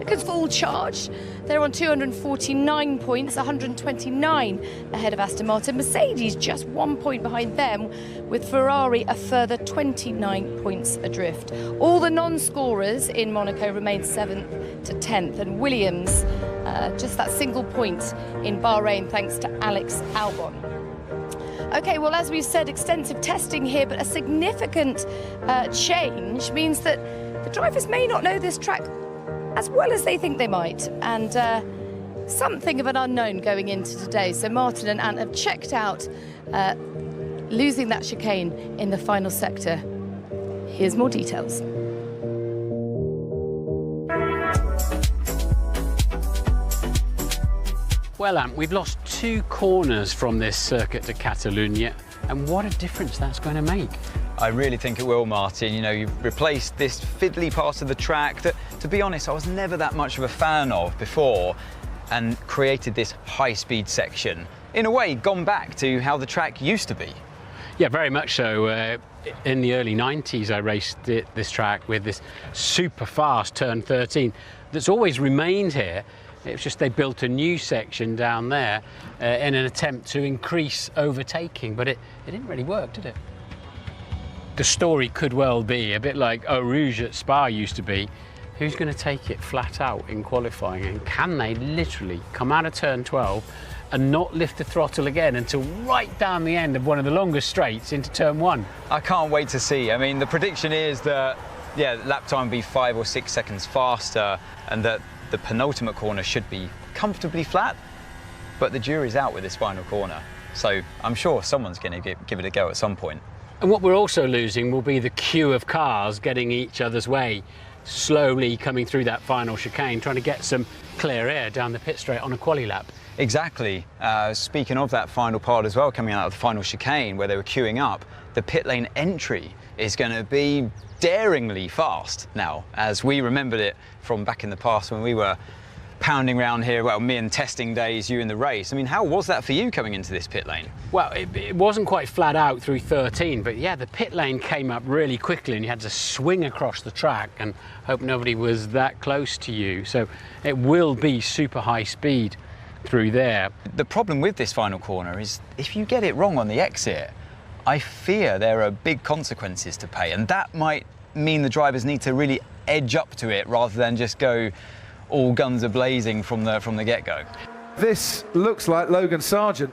because full charge. They're on 249 points, 129 ahead of Aston Martin. Mercedes just 1 point behind them, with Ferrari a further 29 points adrift. All the non-scorers in Monaco remain 7th to 10th, and Williams just that single point in Bahrain thanks to Alex Albon. Okay, well, as we've said, extensive testing here, but a significant change means that the drivers may not know this track as well as they think they might, and something of an unknown going into today. So Martin and Ant have checked out losing that chicane in the final sector. Here's more details. Well, Ant, we've lost 2 corners from this Circuit de Catalunya, and what a difference that's going to make. I really think it will, Martin. You know, you've replaced this fiddly part of the track that, to be honest, I was never that much of a fan of before, and created this high-speed section. In a way, gone back to how the track used to be. Yeah, very much so. In the early 90s, I raced this track with this super fast turn 13 that's always remained here. It was just they built a new section down there in an attempt to increase overtaking, but it didn't really work, did it? The story could well be a bit like Eau Rouge at Spa used to be. Who's going to take it flat out in qualifying, and can they literally come out of turn 12 and not lift the throttle again until right down the end of one of the longest straights into turn 1? I can't wait to see. I mean, the prediction is that, yeah, lap time will be 5 or 6 seconds faster, and that the penultimate corner should be comfortably flat, but the jury's out with this final corner. So I'm sure someone's going to give it a go at some point. And what we're also losing will be the queue of cars getting each other's way, slowly coming through that final chicane, trying to get some clear air down the pit straight on a quali lap. Exactly. Speaking of that final part as well, coming out of the final chicane where they were queuing up, the pit lane entry is going to be daringly fast now, as we remembered it from back in the past when we were pounding around here, well, me and testing days, you in the race. I mean, how was that for you coming into this pit lane? Well, it wasn't quite flat out through 13, but yeah, the pit lane came up really quickly and you had to swing across the track and hope nobody was that close to you. So it will be super high speed through there. The problem with this final corner is if you get it wrong on the exit, I fear there are big consequences to pay, and that might mean the drivers need to really edge up to it rather than just go all guns a-blazing from the get-go. This looks like Logan Sargent.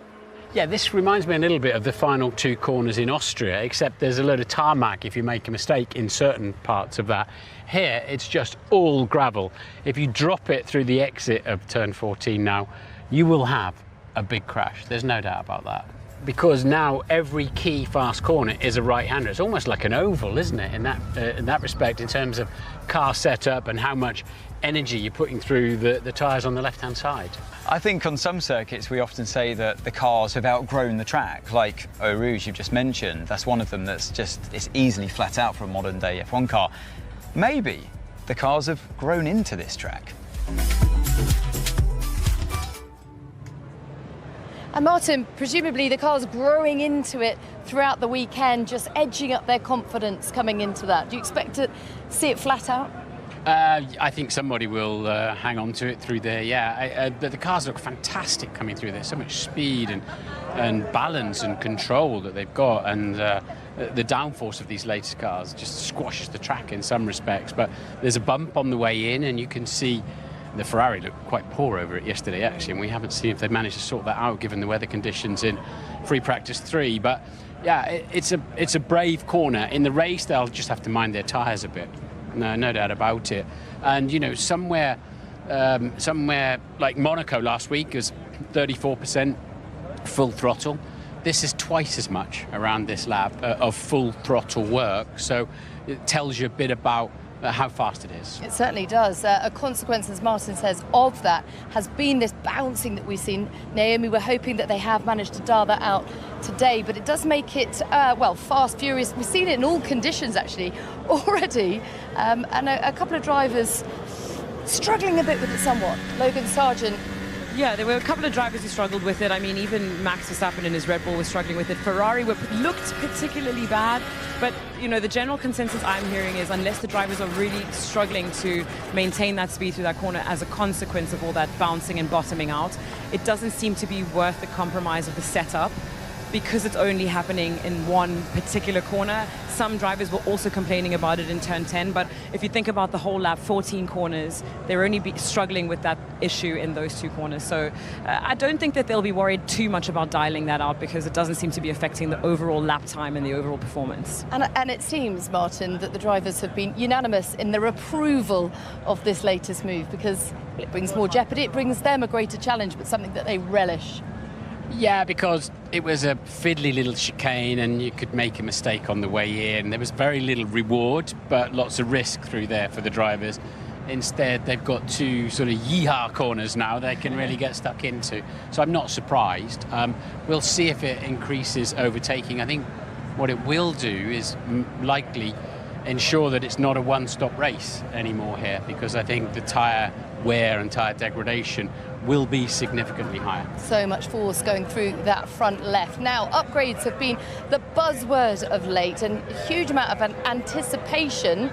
Yeah, this reminds me a little bit of the final 2 corners in Austria, except there's a load of tarmac if you make a mistake in certain parts of that. Here, it's just all gravel. If you drop it through the exit of turn 14 now, you will have a big crash. There's no doubt about that. Because now every key fast corner is a right-hander. It's almost like an oval, isn't it, in that respect, in terms of car setup and how much energy you're putting through the tyres on the left-hand side. I think on some circuits we often say that the cars have outgrown the track, like Eau Rouge you've just mentioned. That's one of them that's just, it's easily flat out for a modern-day F1 car. Maybe the cars have grown into this track. And Martin, presumably the car's growing into it throughout the weekend, just edging up their confidence coming into that. Do you expect to see it flat out? I think somebody will hang on to it through there, yeah. The cars look fantastic coming through there. So much speed and balance and control that they've got. And the downforce of these latest cars just squashes the track in some respects. But there's a bump on the way in, and you can see the Ferrari looked quite poor over it yesterday, actually, and we haven't seen if they've managed to sort that out given the weather conditions in free practice 3. But yeah, it's a brave corner. In the race, they'll just have to mind their tyres a bit. No doubt about it. And you know, somewhere like Monaco last week was 34% full throttle. This is twice as much around this lap of full throttle work. So it tells you a bit about how fast it is. It certainly does. A consequence, as Martin says, of that has been this bouncing that we've seen. Naomi, we're hoping that they have managed to dial that out today, but it does make it, well, fast, furious. We've seen it in all conditions, actually, already. And a couple of drivers struggling a bit with it somewhat. Logan Sargent. Yeah, there were a couple of drivers who struggled with it. I mean, even Max Verstappen in his Red Bull was struggling with it. Ferrari looked particularly bad, but the general consensus I'm hearing is unless the drivers are really struggling to maintain that speed through that corner as a consequence of all that bouncing and bottoming out, it doesn't seem to be worth the compromise of the setup because it's only happening in one particular corner. Some drivers were also complaining about it in turn 10, but if you think about the whole lap, 14 corners, they're only struggling with that issue in those 2 corners. So I don't think that they'll be worried too much about dialing that out because it doesn't seem to be affecting the overall lap time and the overall performance. And it seems, Martin, that the drivers have been unanimous in their approval of this latest move because it brings more jeopardy, it brings them a greater challenge, but something that they relish. Yeah, because it was a fiddly little chicane and you could make a mistake on the way in. There was very little reward, but lots of risk through there for the drivers. Instead, they've got 2 sort of yeehaw corners now they can really get stuck into. So I'm not surprised. We'll see if it increases overtaking. I think what it will do is likely ensure that it's not a one-stop race anymore here, because I think the tyre wear and tyre degradation will be significantly higher. So much force going through that front left. Now, upgrades have been the buzzword of late, and a huge amount of anticipation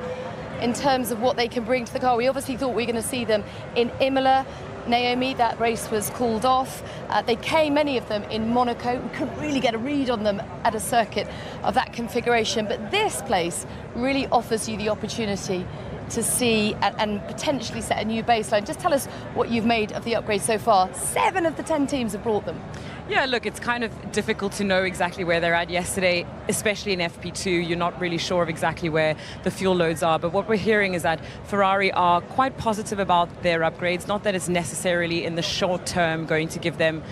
in terms of what they can bring to the car. We obviously thought we were going to see them in Imola. Naomi, that race was called off. They came, many of them, in Monaco. We couldn't really get a read on them at a circuit of that configuration, but this place really offers you the opportunity to see and potentially set a new baseline. Just tell us what you've made of the upgrades so far. 7 of the 10 teams have brought them. Yeah, look, it's kind of difficult to know exactly where they're at. Yesterday, especially in FP2, you're not really sure of exactly where the fuel loads are. But what we're hearing is that Ferrari are quite positive about their upgrades. Not that it's necessarily in the short term going to give them,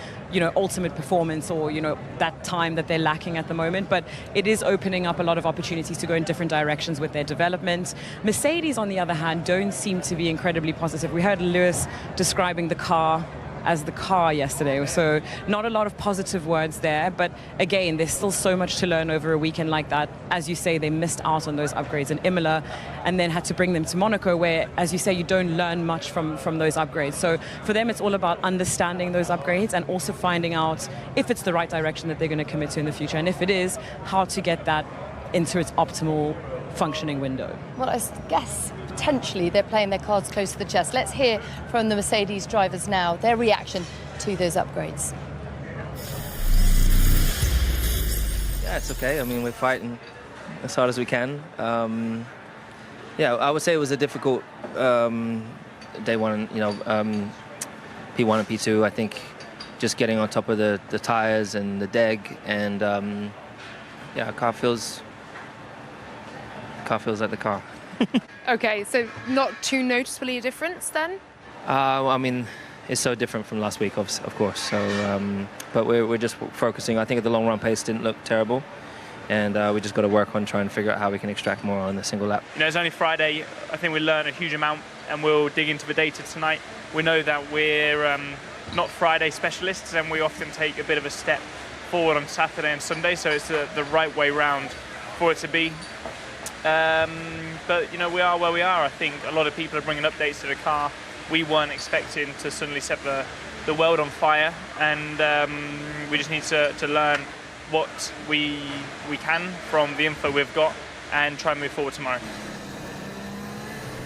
ultimate performance or, that time that they're lacking at the moment. But it is opening up a lot of opportunities to go in different directions with their development. Mercedes, on the other hand, don't seem to be incredibly positive. We heard Lewis describing the car as the car yesterday, so not a lot of positive words there, but again, there's still so much to learn over a weekend like that. As you say, they missed out on those upgrades in Imola and then had to bring them to Monaco, where, as you say, you don't learn much from those upgrades. So for them, it's all about understanding those upgrades and also finding out if it's the right direction that they're going to commit to in the future, and if it is, how to get that into its optimal functioning window. Well, I guess potentially they're playing their cards close to the chest. Let's hear from the Mercedes drivers now, their reaction to those upgrades. Yeah, it's okay. I mean, we're fighting as hard as we can. Yeah, I would say it was a difficult day one, P1 and P2. I think just getting on top of the tires and the deg, and yeah, car feels like the car. Okay, so not too noticeably a difference then? I mean, it's so different from last week, of course. So, but we're just focusing. I think the long run pace didn't look terrible, and we just got to work on trying to figure out how we can extract more on the single lap. It's only Friday. I think we learn a huge amount, and we'll dig into the data tonight. We know that we're not Friday specialists, and we often take a bit of a step forward on Saturday and Sunday. So it's the right way round for it to be. But we are where we are. I think a lot of people are bringing updates to the car. We weren't expecting to suddenly set the world on fire, and we just need to learn what we can from the info we've got and try and move forward tomorrow.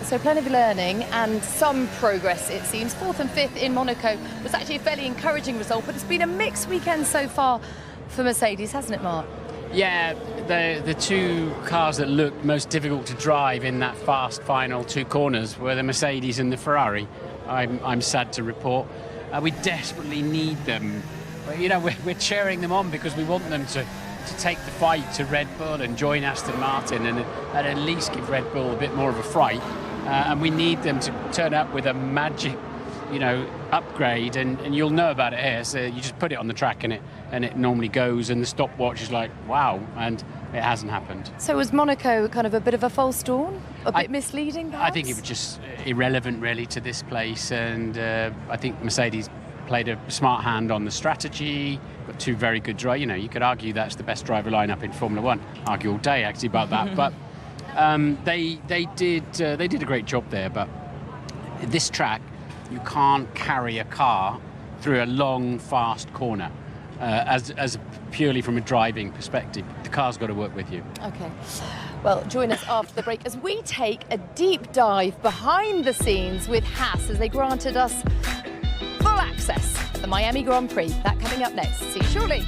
So plenty of learning and some progress, it seems. 4th and 5th in Monaco was actually a fairly encouraging result, but it's been a mixed weekend so far for Mercedes, hasn't it, Mark? Yeah, the 2 cars that looked most difficult to drive in that fast final 2 corners were the Mercedes and the Ferrari. I'm sad to report. We desperately need them. We're cheering them on because we want them to take the fight to Red Bull and join Aston Martin and at least give Red Bull a bit more of a fright. And we need them to turn up with a magic, upgrade, and you'll know about it here. So you just put it on the track and it normally goes, and the stopwatch is like, wow, and it hasn't happened. So was Monaco kind of a bit of a false dawn? A bit misleading, perhaps? I think it was just irrelevant, really, to this place, and I think Mercedes played a smart hand on the strategy, got 2 very good drivers. You could argue that's the best driver lineup in Formula One. Argue all day, actually, about that. But they did a great job there. But this track, you can't carry a car through a long, fast corner as purely from a driving perspective. The car's got to work with you. Okay. Well, join us after the break as we take a deep dive behind the scenes with Haas as they granted us full access at the Miami Grand Prix. That coming up next. See you shortly.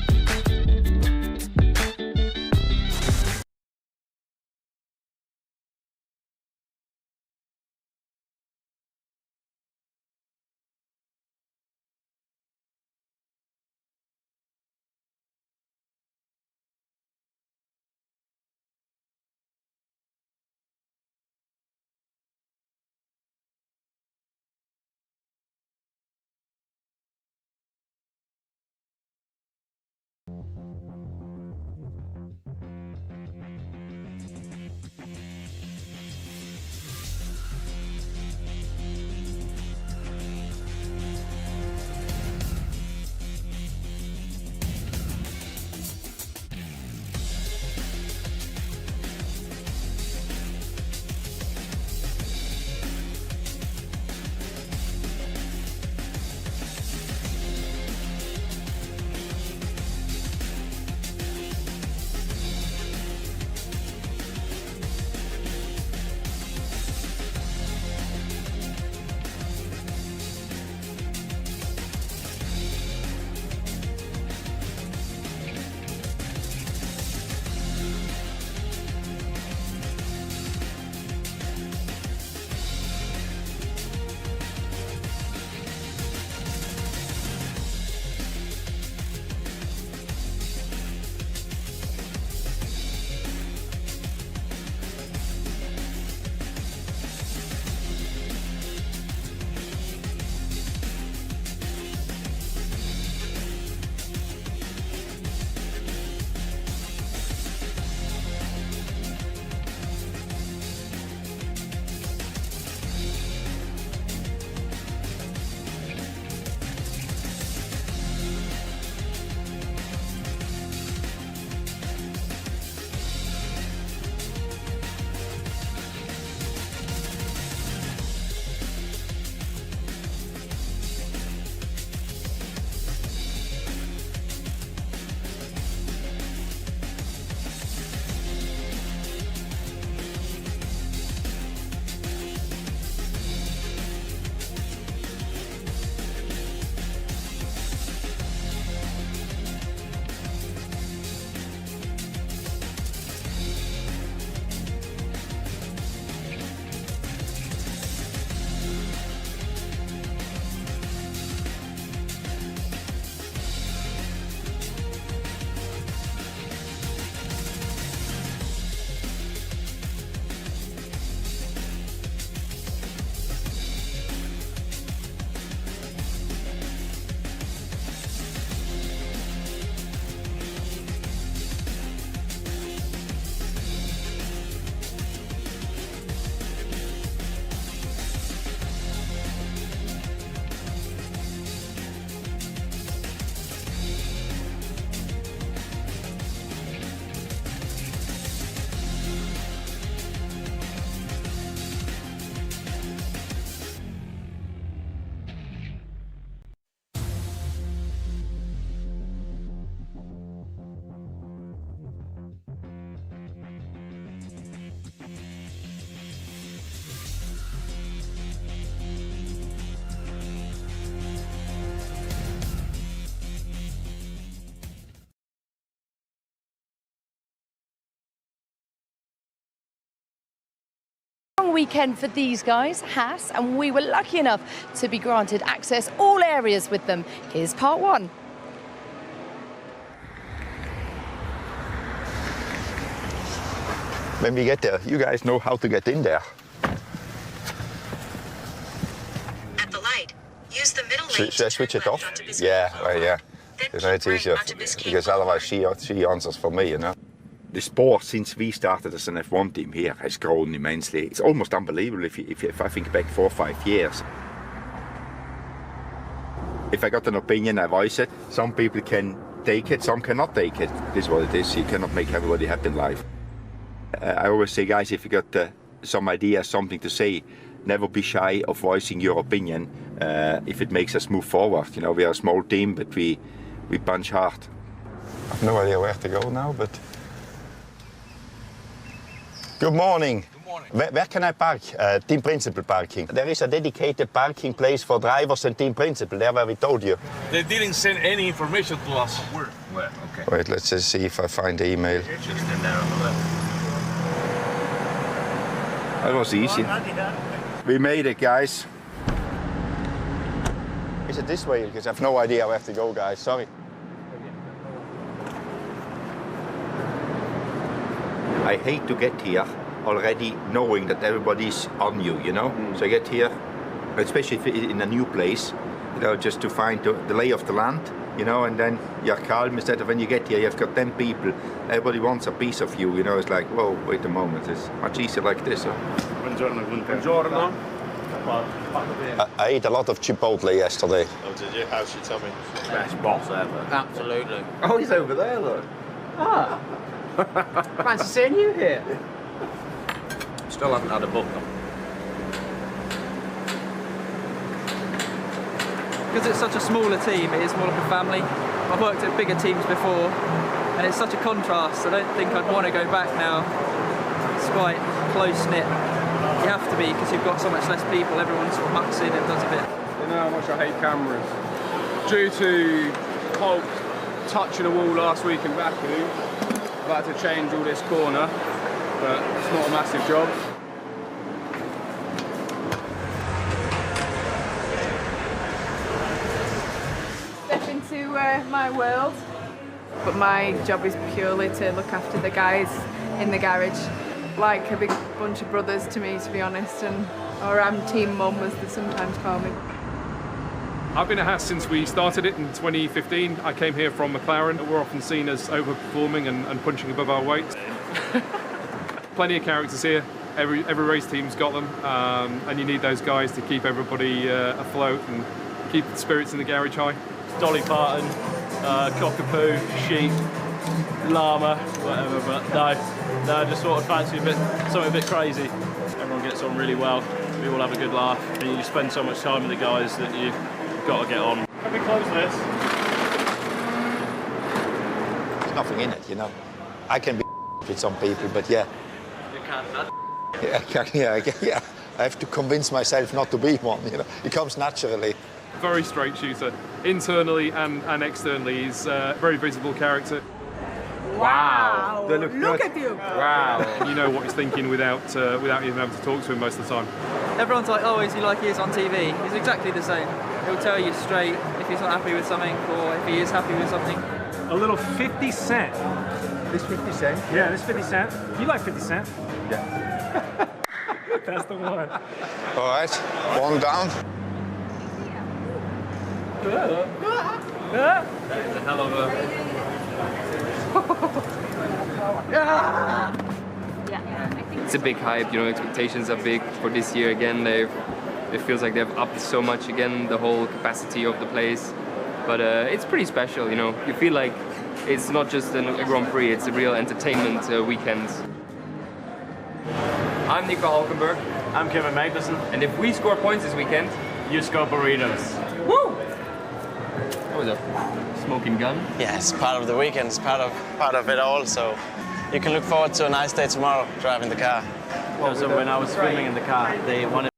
Weekend for these guys, Haas, and we were lucky enough to be granted access all areas with them. Here's part one. When we get there, you guys know how to get in there. At the light, use the middle lane. Should I switch it off? Yeah, right, yeah. You know, it's easier because otherwise she answers for me, you know. The sport, since we started as an F1 team here, has grown immensely. It's almost unbelievable if I think back 4 or 5 years. If I got an opinion, I voice it. Some people can take it, some cannot take it. This is what it is. You cannot make everybody happy in life. I always say, guys, if you got some idea, something to say, never be shy of voicing your opinion if it makes us move forward. You know, we are a small team, but we punch hard. I have no idea where to go now, but Good morning. Good morning. Where can I park? Team Principal parking. There is a dedicated parking place for drivers and Team Principal, there where we told you. They didn't send any information to us. Where? Okay. Wait, let's just see if I find the email. Just in there on the left. That was easy. We made it, guys. Is it this way? Because I have no idea where I have to go, guys. Sorry. I hate to get here already knowing that everybody's on you, you know? So I get here, especially if in a new place, you know, just to find the lay of the land, you know, and then you're calm. Instead of when you get here, you've got 10 people, everybody wants a piece of you, you know? It's like, whoa, wait a moment, it's much easier like this. Huh? Buongiorno. Buongiorno. I ate a lot of Chipotle yesterday. Oh, did you? How's she tell me? Best boss ever. Absolutely. Oh, he's over there, look. Ah. Fancy seeing you here. Still haven't had a book. Because it's such a smaller team, it is more like a family. I've worked at bigger teams before, and it's such a contrast. I don't think I'd want to go back now. It's quite close-knit. You have to be, because you've got so much less people. Everyone sort of mucks in and does a bit. You know how much I hate cameras. Due to Hulk touching a wall last week in Baku, I've had to change all this corner, but it's not a massive job. Step into my world, but my job is purely to look after the guys in the garage, like a big bunch of brothers to me, to be honest, or I'm team mum, as they sometimes call me. I've been at Haas since we started it in 2015. I came here from McLaren. We're often seen as overperforming and punching above our weight. Plenty of characters here. Every race team's got them, and you need those guys to keep everybody afloat and keep the spirits in the garage high. Dolly Parton, cockapoo, sheep, llama, whatever, but no, I just sort of fancy something a bit crazy. Everyone gets on really well, we all have a good laugh, and you spend so much time with the guys that you've got to get on. Can we close this? There's nothing in it, you know. I can be with some people, but yeah. You can't not. Yeah. I have to convince myself not to be one, you know. It comes naturally. Very straight shooter, internally and externally. He's a very visible character. Wow! They look Look good. at you! Wow! You know what he's thinking without even having to talk to him most of the time. Everyone's like, oh, is he like he is on TV? He's exactly the same. He'll tell you straight if he's not happy with something or if he is happy with something. A little 50 Cent. This 50 Cent? Yeah, this 50 Cent. You like 50 Cent? Yeah. That's the one. All right, one down. That is a hell of a... It's a big hype, you know, expectations are big for this year again. It feels like they've upped so much again, the whole capacity of the place. But it's pretty special, you know. You feel like it's not just a Grand Prix, it's a real entertainment weekend. I'm Nico Hulkenberg. I'm Kevin Magnussen. And if we score points this weekend, You score burritos. woo! What was that? Smoking gun? Yeah, it's part of the weekend. It's part of it all. So you can look forward to a nice day tomorrow driving the car. So when I was filming in the car, they wanted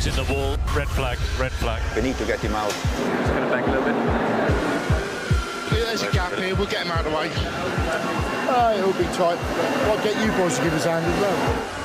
in the wall. Red flag, red flag. We need to get him out. Just going to back a little bit. There's a gap here, we'll get him out of the way. It'll be tight. I'll get you boys to give us a hand as well.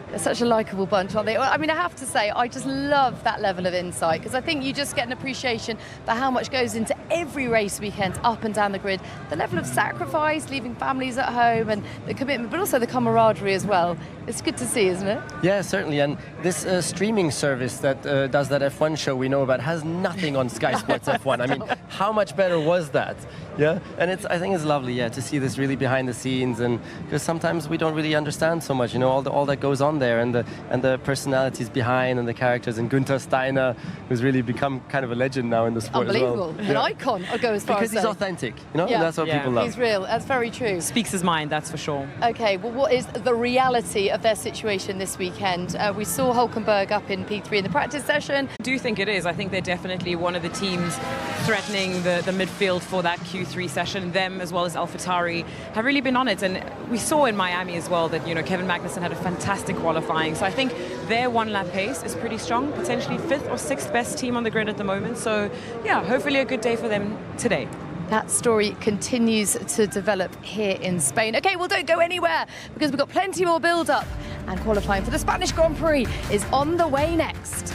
They're such a likeable bunch, aren't they? I mean, I have to say, I just love that level of insight, because I think you just get an appreciation for how much goes into every race weekend up and down the grid. The level of sacrifice, leaving families at home, and the commitment, but also the camaraderie as well. It's good to see, isn't it? Yeah, certainly. And this streaming service that does that F1 show we know about has nothing on Sky Sports F1. I mean, how much better was that? Yeah, and I think it's lovely, yeah, to see this really behind the scenes, and because sometimes we don't really understand so much, you know, all that goes on there, and the personalities behind, and the characters, and Günther Steiner, who's really become kind of a legend now in the sport as well. Unbelievable, an icon. I'll go as far because as he's authentic, you know, and that's what people love. He's real. That's very true. Speaks his mind, that's for sure. Okay, well, what is the reality of their situation this weekend? We saw Hulkenberg up in P3 in the practice session. I do think it is. I think they're definitely one of the teams threatening the midfield for that Q3 session. Them, as well as AlphaTauri, have really been on it. And we saw in Miami as well that, you know, Kevin Magnussen had a fantastic qualifying. So I think their one-lap pace is pretty strong, potentially 5th or 6th best team on the grid at the moment. So, yeah, hopefully a good day for them today. That story continues to develop here in Spain. Okay, well, don't go anywhere, because we've got plenty more build-up, and qualifying for the Spanish Grand Prix is on the way next.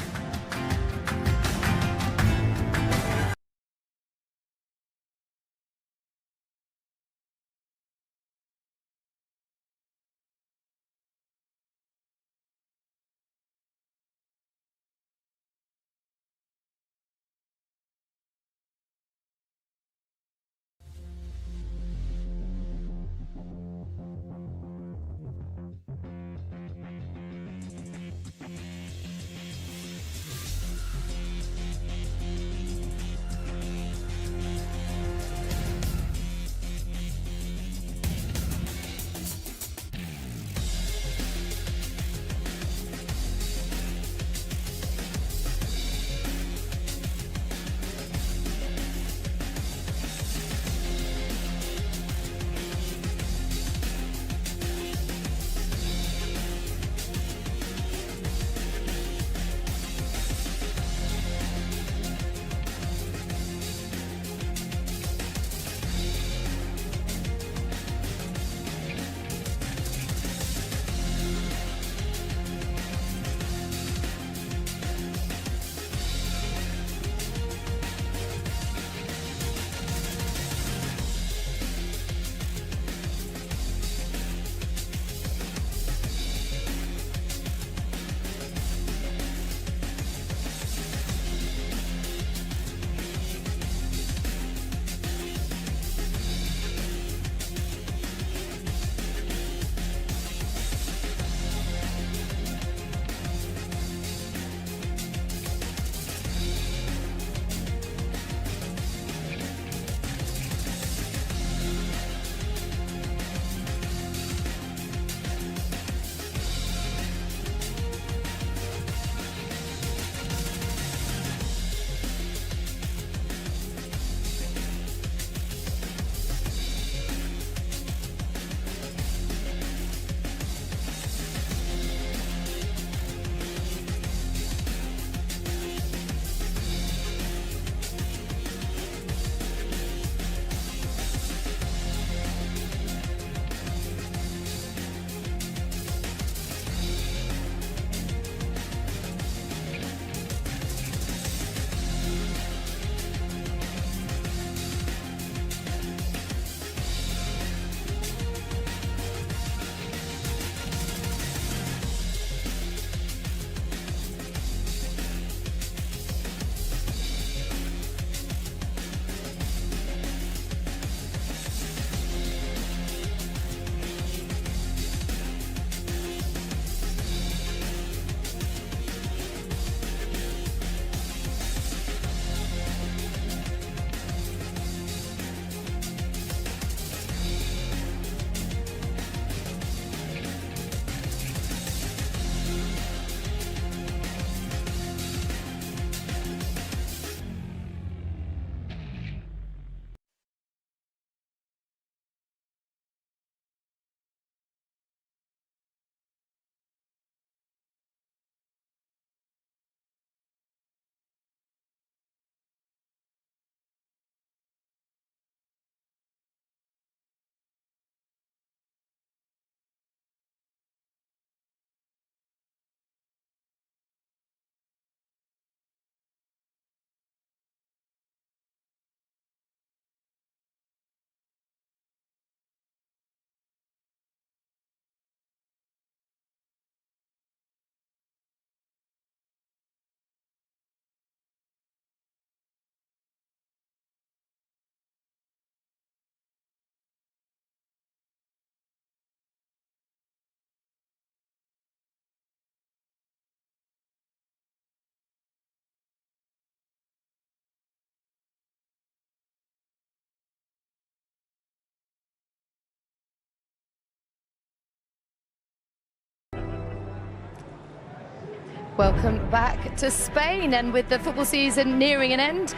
Welcome back to Spain, and with the football season nearing an end,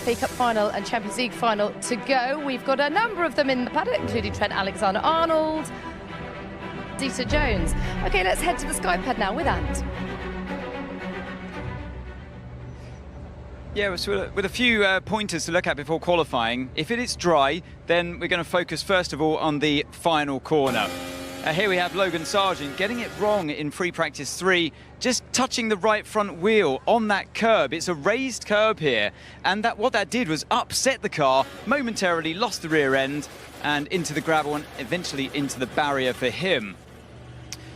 FA Cup final and Champions League final to go, we've got a number of them in the paddock, including Trent Alexander-Arnold, Dieter Jones. Okay, let's head to the Skypad now with Ant. Yeah, so with a few pointers to look at before qualifying. If it is dry, then we're going to focus first of all on the final corner. Here we have Logan Sargent getting it wrong in free practice 3, just touching the right front wheel on that curb. It's a raised curb here, and what that did was upset the car, momentarily lost the rear end and into the gravel and eventually into the barrier for him.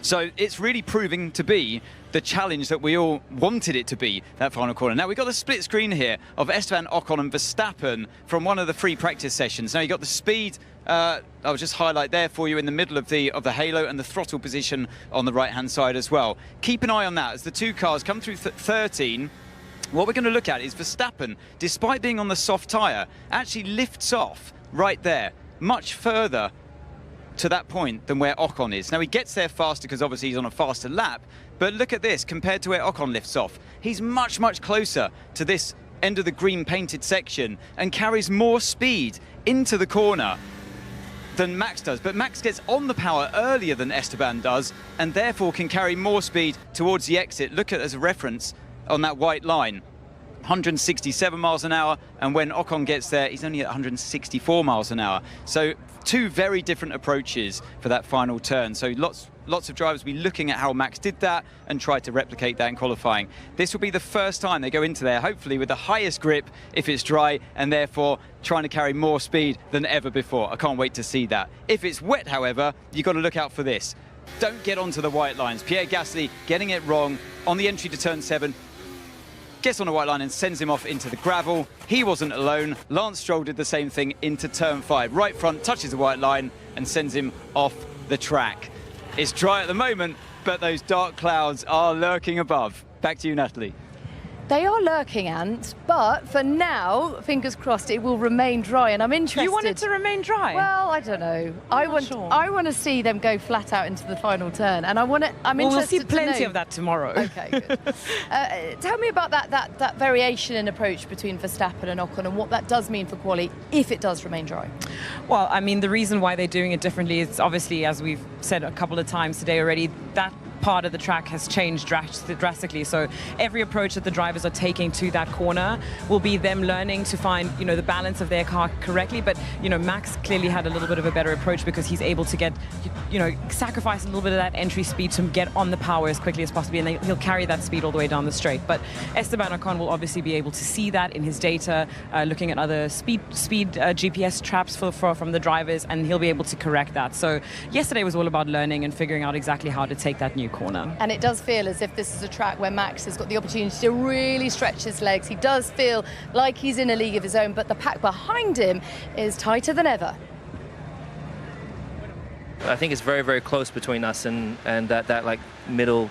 So it's really proving to be the challenge that we all wanted it to be, that final corner. Now we've got the split screen here of Esteban Ocon and Verstappen from one of the free practice sessions. Now you've got the speed, I'll just highlight there for you in the middle of the halo, and the throttle position on the right hand side as well. Keep an eye on that as the two cars come through 13. What we're going to look at is Verstappen, despite being on the soft tyre, actually lifts off right there, much further to that point than where Ocon is. Now he gets there faster because obviously he's on a faster lap, but look at this compared to where Ocon lifts off. He's much, much closer to this end of the green painted section and carries more speed into the corner than Max does. But Max gets on the power earlier than Esteban does and therefore can carry more speed towards the exit. Look at as a reference on that white line. 167 miles an hour, and when Ocon gets there, he's only at 164 miles an hour. So two very different approaches for that final turn. So lots of drivers will be looking at how Max did that and try to replicate that in qualifying. This will be the first time they go into there, hopefully with the highest grip if it's dry, and therefore trying to carry more speed than ever before. I can't wait to see that. If it's wet, however, you've got to look out for this. Don't get onto the white lines. Pierre Gasly getting it wrong on the entry to turn 7. Gets on the white line and sends him off into the gravel. He wasn't alone. Lance Stroll did the same thing into turn 5. Right front touches the white line and sends him off the track. It's dry at the moment, but those dark clouds are lurking above. Back to you, Natalie. They are lurking, Ant, but for now, fingers crossed, it will remain dry, and I'm interested. You want it to remain dry? Well, I don't know. I want to see them go flat out into the final turn, and I'm interested. We'll see plenty of that tomorrow. Okay, good. Tell me about that variation in approach between Verstappen and Ocon, and what that does mean for quali if it does remain dry. Well, I mean, the reason why they're doing it differently is obviously, as we've said a couple of times today already, that part of the track has changed drastically. So every approach that the drivers are taking to that corner will be them learning to find, the balance of their car correctly. But, Max clearly had a little bit of a better approach because he's able to get, sacrifice a little bit of that entry speed to get on the power as quickly as possible, and he'll carry that speed all the way down the straight. But Esteban Ocon will obviously be able to see that in his data, looking at other speed GPS traps from the drivers, and he'll be able to correct that. So yesterday was all about learning and figuring out exactly how to take that new corner. And it does feel as if this is a track where Max has got the opportunity to really stretch his legs. He does feel like he's in a league of his own, but the pack behind him is tighter than ever. I think it's very, very close between us and that like middle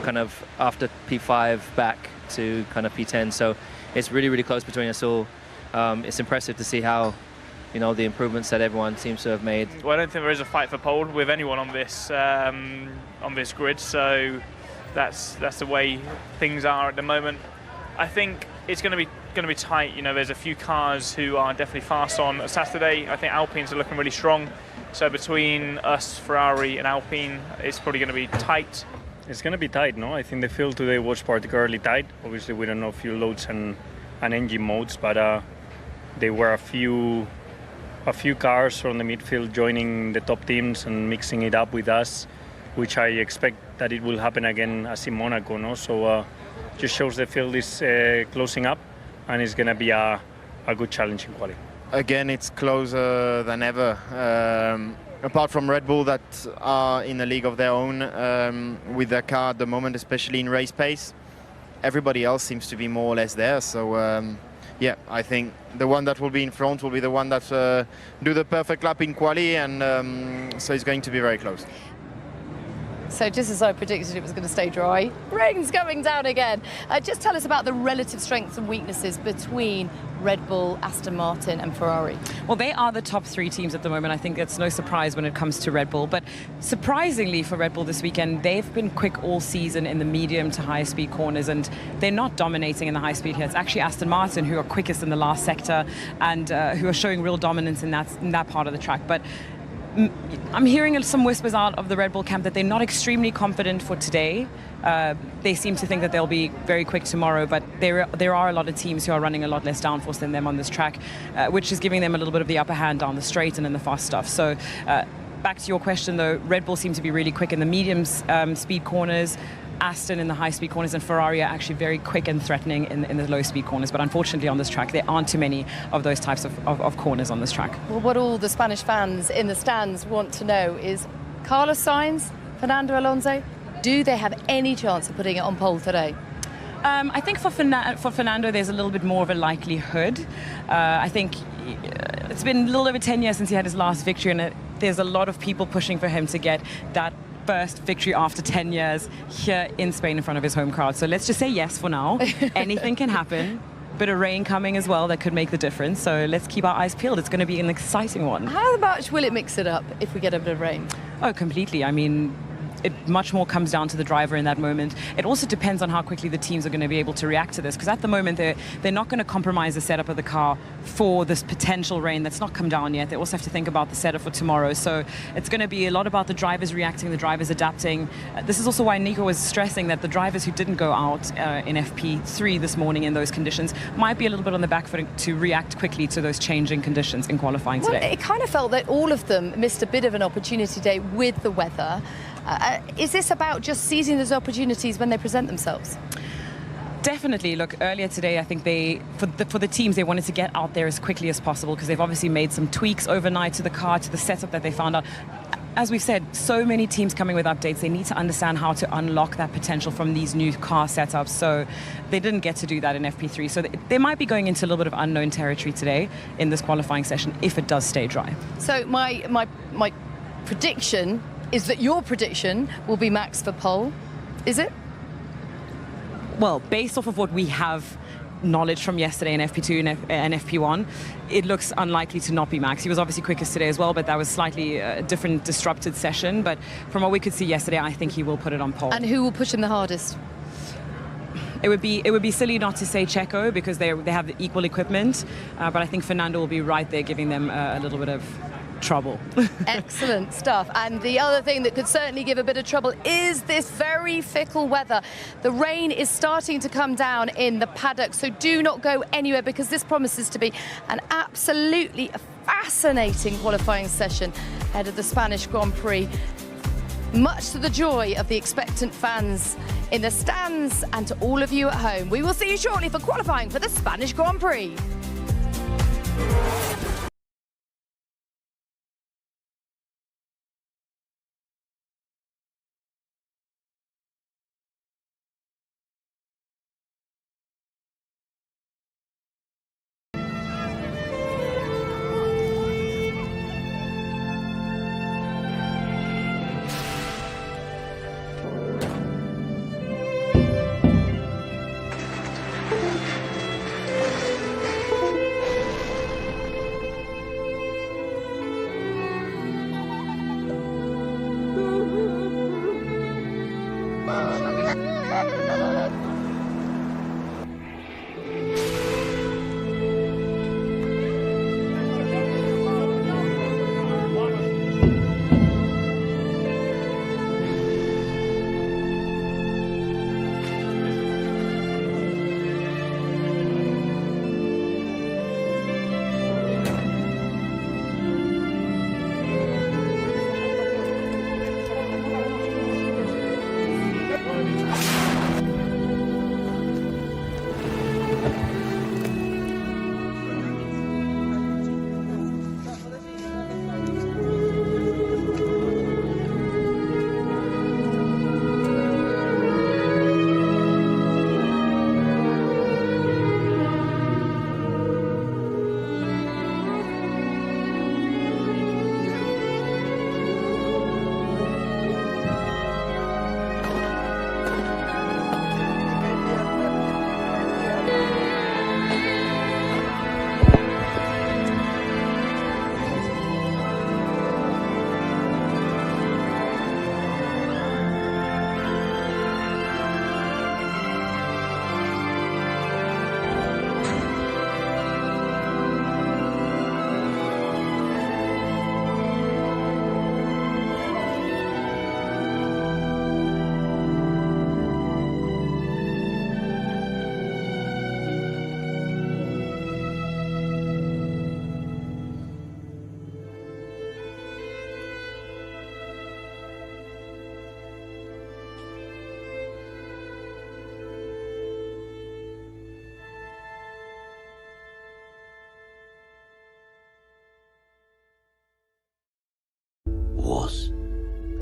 kind of after P5 back to kind of P10. So it's really, really close between us all. It's impressive to see how the improvements that everyone seems to have made. Well, I don't think there is a fight for pole with anyone on this grid, so that's the way things are at the moment. I think it's going to be tight. There's a few cars who are definitely fast on Saturday. I think Alpine's are looking really strong. So between us, Ferrari, and Alpine, it's probably going to be tight. It's going to be tight, no? I think the field today was particularly tight. Obviously, we don't know fuel loads and engine modes, but there were a few cars from the midfield joining the top teams and mixing it up with us, which I expect that it will happen again as in Monaco, no? So just shows the field is closing up, and it's going to be a good challenge in quality. Again, it's closer than ever. Apart from Red Bull that are in a league of their own with their car at the moment, especially in race pace, everybody else seems to be more or less there. So yeah, I think the one that will be in front will be the one that do the perfect lap in quali, and so it's going to be very close. So just as I predicted it was going to stay dry, rain's coming down again. Just tell us about the relative strengths and weaknesses between Red Bull, Aston Martin and Ferrari. Well, they are the top 3 teams at the moment. I think it's no surprise when it comes to Red Bull. But surprisingly for Red Bull this weekend, they've been quick all season in the medium to high speed corners, and they're not dominating in the high speed here. It's actually Aston Martin who are quickest in the last sector and who are showing real dominance in that part of the track. But I'm hearing some whispers out of the Red Bull camp that they're not extremely confident for today. They seem to think that they'll be very quick tomorrow, but there are a lot of teams who are running a lot less downforce than them on this track, which is giving them a little bit of the upper hand down the straight and in the fast stuff. So back to your question though, Red Bull seem to be really quick in the medium speed corners, Aston in the high-speed corners, and Ferrari are actually very quick and threatening in the low-speed corners. But unfortunately on this track, there aren't too many of those types of corners on this track. Well, what all the Spanish fans in the stands want to know is Carlos Sainz, Fernando Alonso, do they have any chance of putting it on pole today? I think for Fernando, there's a little bit more of a likelihood. I think it's been a little over 10 years since he had his last victory, and there's a lot of people pushing for him to get that first victory after 10 years here in Spain in front of his home crowd. So let's just say yes for now. Anything can happen. Bit of rain coming as well that could make the difference. So let's keep our eyes peeled. It's going to be an exciting one. How much will it mix it up if we get a bit of rain? Oh, completely. I mean, it much more comes down to the driver in that moment. It also depends on how quickly the teams are going to be able to react to this, because at the moment they're not going to compromise the setup of the car for this potential rain that's not come down yet. They also have to think about the setup for tomorrow. So it's going to be a lot about the drivers reacting, the drivers adapting. This is also why Nico was stressing that the drivers who didn't go out in FP3 this morning in those conditions might be a little bit on the back foot to react quickly to those changing conditions in qualifying today. Well, it kind of felt that all of them missed a bit of an opportunity today with the weather. Is this about just seizing those opportunities when they present themselves? Definitely. Look, earlier today, I think for the teams, they wanted to get out there as quickly as possible because they've obviously made some tweaks overnight to the car, to the setup that they found out. As we've said, so many teams coming with updates. They need to understand how to unlock that potential from these new car setups. So they didn't get to do that in FP3. So they might be going into a little bit of unknown territory today in this qualifying session if it does stay dry. So my prediction is that your prediction will be Max for pole. Is it? Well, based off of what we have knowledge from yesterday in FP2 and FP1, it looks unlikely to not be Max. He was obviously quickest today as well, but that was slightly a different disrupted session. But from what we could see yesterday, I think he will put it on pole. And who will push him the hardest? It would be silly not to say Checo because they have the equal equipment, but I think Fernando will be right there giving them a little bit of trouble. Excellent stuff. And the other thing that could certainly give a bit of trouble is this very fickle weather. The rain is starting to come down in the paddock, so do not go anywhere because this promises to be an absolutely fascinating qualifying session ahead of the Spanish Grand Prix, much to the joy of the expectant fans in the stands and to all of you at home. We will see you shortly for qualifying for the Spanish Grand Prix.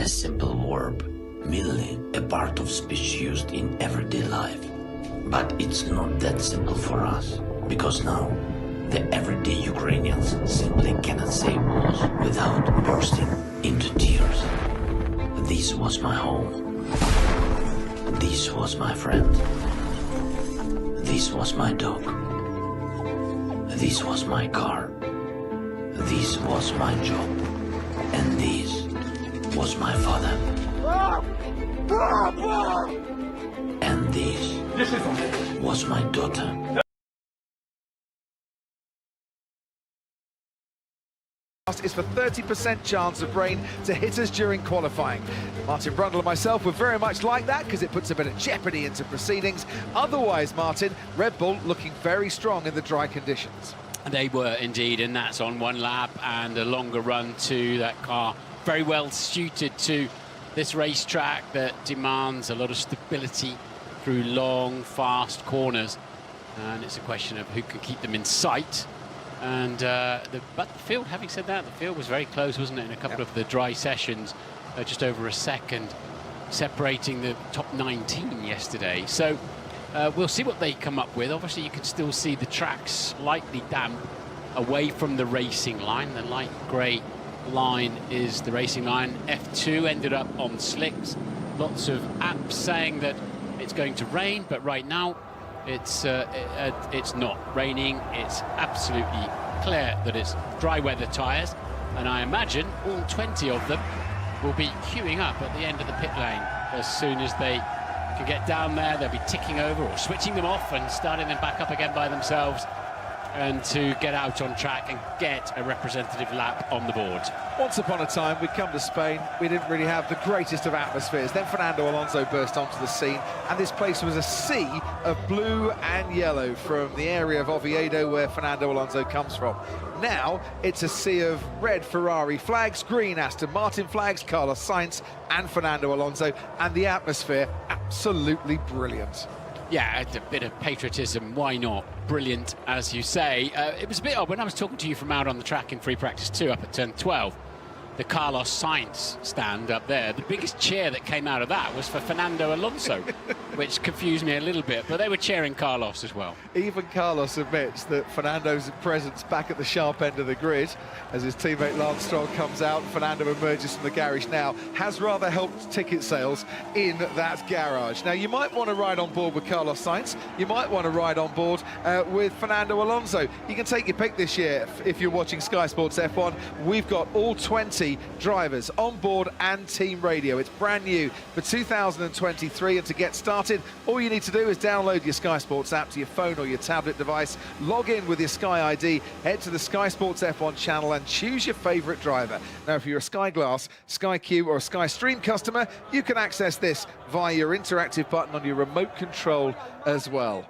a simple verb, merely a part of speech used in everyday life. But it's not that simple for us, because now the everyday Ukrainians simply cannot say words without bursting into tears. This was my home. This was my friend. This was my dog. This was my car. This was my job. And this was my father. And this was my daughter. Is for 30% chance of rain to hit us during qualifying. Martin Brundle and myself were very much like that because it puts a bit of jeopardy into proceedings. Otherwise, Martin, Red Bull looking very strong in the dry conditions. They were indeed, and that's on one lap and a longer run to that car. Very well suited to this racetrack that demands a lot of stability through long, fast corners. And it's a question of who can keep them in sight. And but the field, having said that, the field was very close, wasn't it, in a couple of the dry sessions, just over a second, separating the top 19 yesterday. So we'll see what they come up with. Obviously, you can still see the track slightly damp away from the racing line. The light grey line is the racing line. F2 ended up on slicks. Lots of apps saying that it's going to rain, but right now, it's not raining. It's absolutely clear that it's dry weather tyres, and I imagine all 20 of them will be queuing up at the end of the pit lane. As soon as they can get down there, they'll be ticking over or switching them off and starting them back up again by themselves, and to get out on track and get a representative lap on the board. Once upon a time, we'd come to Spain, we didn't really have the greatest of atmospheres. Then Fernando Alonso burst onto the scene, and this place was a sea of blue and yellow from the area of Oviedo, where Fernando Alonso comes from. Now, it's a sea of red Ferrari flags, green Aston Martin flags, Carlos Sainz and Fernando Alonso, and the atmosphere absolutely brilliant. Yeah, a bit of patriotism, why not? Brilliant, as you say. It was a bit odd when I was talking to you from out on the track in free practice 2 up at turn 12. The Carlos Sainz stand up there, the biggest cheer that came out of that was for Fernando Alonso, which confused me a little bit, but they were cheering Carlos as well. Even Carlos admits that Fernando's presence back at the sharp end of the grid, as his teammate Lance Stroll comes out, Fernando emerges from the garage now, has rather helped ticket sales in that garage. Now, you might want to ride on board with Carlos Sainz, you might want to ride on board with Fernando Alonso. You can take your pick this year if you're watching Sky Sports F1. We've got all 20 drivers on board and team radio. It's brand new for 2023, and to get started, all you need to do is download your Sky Sports app to your phone or your tablet device, log in with your Sky ID, head to the Sky Sports F1 channel and choose your favourite driver. Now, if you're a Sky Glass, Sky Q or a Sky Stream customer, you can access this via your interactive button on your remote control as well.